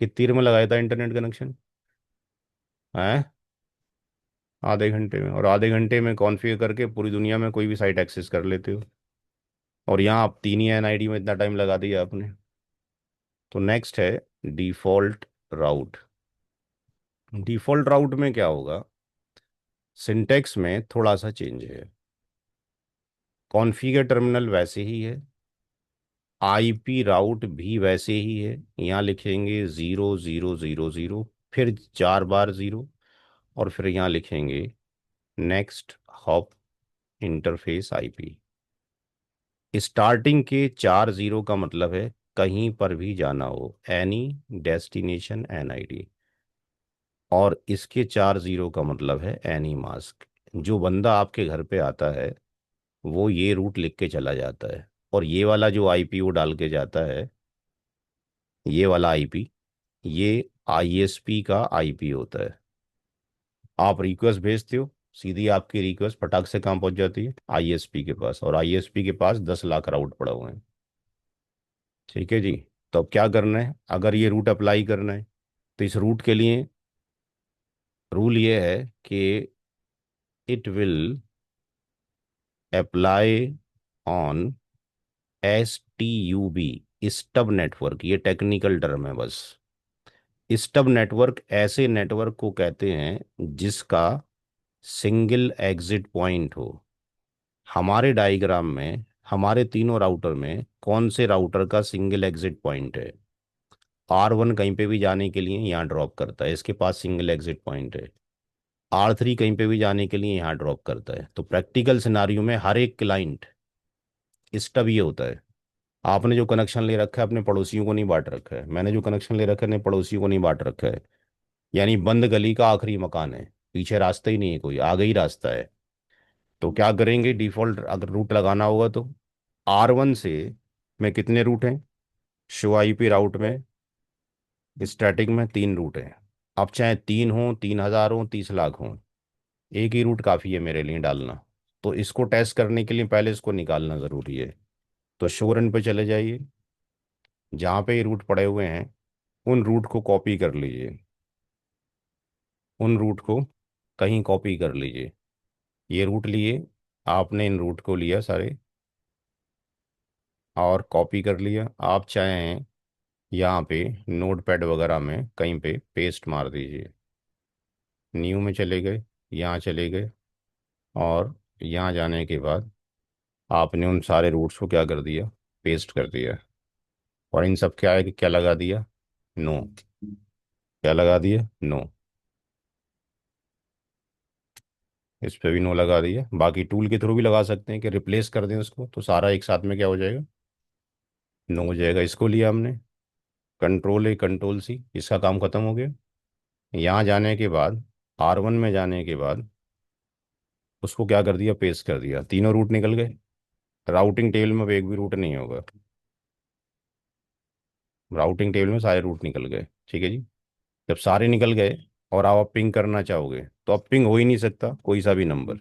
कितनी देर में लगाया था इंटरनेट कनेक्शन है? आधे घंटे में, और आधे घंटे में कॉन्फ़िगर करके पूरी दुनिया में कोई भी साइट एक्सेस कर लेते हो। और यहाँ आप 3 ही एनआईडी में इतना टाइम लगा दिया आपने। तो नेक्स्ट है डिफ़ॉल्ट राउट। डिफ़ॉल्ट राउट में क्या होगा, सिंटेक्स में थोड़ा सा चेंज है। कॉन्फ़िगर टर्मिनल वैसे ही है, आईपी राउट भी वैसे ही है। यहाँ लिखेंगे 0000, फिर 4 बार 0, और फिर यहाँ लिखेंगे next hop interface IP. Starting के 4 0 का मतलब है कहीं पर भी जाना हो, एनी डेस्टिनेशन एनआईडी। और इसके 4 0 का मतलब है एनी मास्क। जो बंदा आपके घर पे आता है वो ये रूट लिख के चला जाता है, और ये वाला जो आईपी वो डाल के जाता है, ये वाला आईपी, ये आईएसपी का आईपी होता है। आप रिक्वेस्ट भेजते हो, सीधी आपकी रिक्वेस्ट फटाक से कहाँ पहुंच जाती है, आईएसपी के पास, और आईएसपी के पास 10 लाख राउट पड़ा हुए हैं। ठीक है जी। तो अब क्या करना है, अगर ये रूट अप्लाई करना है तो इस रूट के लिए रूल ये है कि it will apply on STUB, stub network. ये टेक्निकल टर्म है बस। स्टब नेटवर्क ऐसे नेटवर्क को कहते हैं जिसका सिंगल एग्जिट पॉइंट हो। हमारे डायग्राम में हमारे तीनों राउटर में कौन से राउटर का सिंगल एग्जिट पॉइंट है? R1 कहीं पे भी जाने के लिए यहाँ ड्रॉप करता है, इसके पास सिंगल एग्जिट पॉइंट है। R3 कहीं पे भी जाने के लिए यहाँ ड्रॉप करता है। तो प्रैक्टिकल सिनारियो में हर एक क्लाइंट स्टब ये होता है। आपने जो कनेक्शन ले रखा है अपने पड़ोसियों को नहीं बांट रखा है, मैंने जो कनेक्शन ले रखा है अपने पड़ोसियों को नहीं बांट रखा है। यानी बंद गली का आखिरी मकान है, पीछे रास्ता ही नहीं है, कोई आगे ही रास्ता है। तो क्या करेंगे, डिफॉल्ट अगर रूट लगाना होगा तो R1 से में कितने रूट हैं, शो आईपी राउट में स्टैटिक में 3 रूट हैं। अब चाहे 3 हो, 3,000 हो, 30 लाख हो, एक ही रूट काफ़ी है मेरे लिए डालना। तो इसको टेस्ट करने के लिए पहले इसको निकालना ज़रूरी है। तो शो रन पे चले जाइए, जहाँ पे ये रूट पड़े हुए हैं उन रूट को कॉपी कर लीजिए, उन रूट को कहीं कॉपी कर लीजिए। ये रूट लिए, आपने इन रूट को लिया सारे और कॉपी कर लिया। आप चाहें यहाँ पे नोट पैड वगैरह में कहीं पे पेस्ट मार दीजिए। न्यू में चले गए, यहाँ चले गए, और यहाँ जाने के बाद आपने उन सारे रूट्स को क्या कर दिया, पेस्ट कर दिया। और इन सब क्या है कि क्या लगा दिया, नो। क्या लगा दिया, नो। इस पे भी नो लगा दिया। बाकी टूल के थ्रू भी लगा सकते हैं कि रिप्लेस कर दें उसको, तो सारा एक साथ में क्या हो जाएगा, नो हो जाएगा। इसको लिया हमने, Ctrl+A Ctrl+C, इसका काम खत्म हो गया। यहाँ जाने के बाद R1 में जाने के बाद उसको क्या कर दिया, पेस्ट कर दिया, तीनों रूट निकल गए। राउटिंग टेबल में अब एक भी रूट नहीं होगा, राउटिंग टेबल में सारे रूट निकल गए। ठीक है जी। जब सारे निकल गए और आप पिंग करना चाहोगे तो अब पिंग हो ही नहीं सकता कोई सा भी नंबर।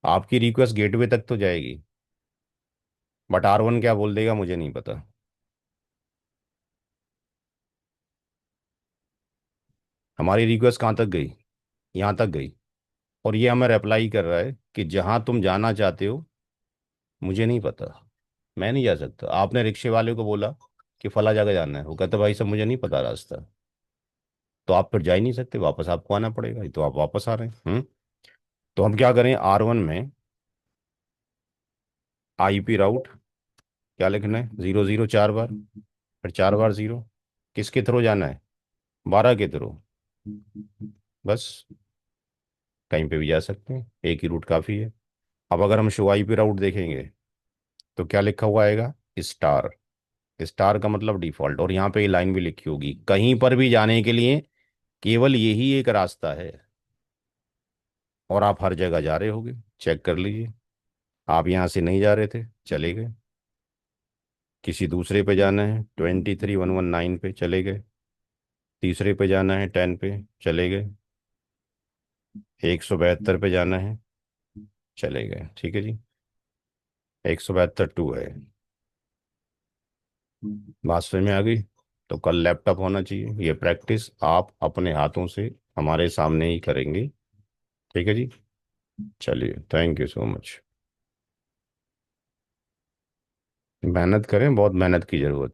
आपकी रिक्वेस्ट गेटवे तक तो जाएगी, बट R1 क्या बोल देगा मुझे नहीं पता। हमारी रिक्वेस्ट कहाँ तक गई, यहाँ तक गई, और ये हमें रिप्लाई कर रहा है कि जहाँ तुम जाना चाहते हो मुझे नहीं पता, मैं नहीं जा सकता। आपने रिक्शे वाले को बोला कि फला जगह जाना है, वो कहता भाई साहब मुझे नहीं पता रास्ता। तो आप फिर जा ही नहीं सकते, वापस आपको आना पड़ेगा। ये तो आप वापस आ रहे हैं। तो हम क्या करें, R1 में आईपी राउट क्या लिखना है, 00 4 बार, फिर 4 बार 0। किसके थ्रू जाना है, 12 के थ्रू। बस कहीं पे भी जा सकते हैं, एक ही रूट काफ़ी है। अब अगर हम शो आईपी राउट देखेंगे तो क्या लिखा हुआ आएगा, स्टार। स्टार का मतलब डिफॉल्ट, और यहाँ पे ये लाइन भी लिखी होगी, कहीं पर भी जाने के लिए केवल यही एक रास्ता है। और आप हर जगह जा रहे होगे, चेक कर लीजिए। आप यहाँ से नहीं जा रहे थे, चले गए, किसी दूसरे पे जाना है 23,119 पे चले गए, तीसरे पे जाना है 10 पे चले गए, 172 पे जाना है चले गए, ठीक है जी। 172 है। बात समझ में आ गई? तो कल लैपटॉप होना चाहिए, ये प्रैक्टिस आप अपने हाथों से हमारे सामने ही करेंगे, ठीक है जी। चलिए, थैंक यू सो मच। मेहनत करें, बहुत मेहनत की जरूरत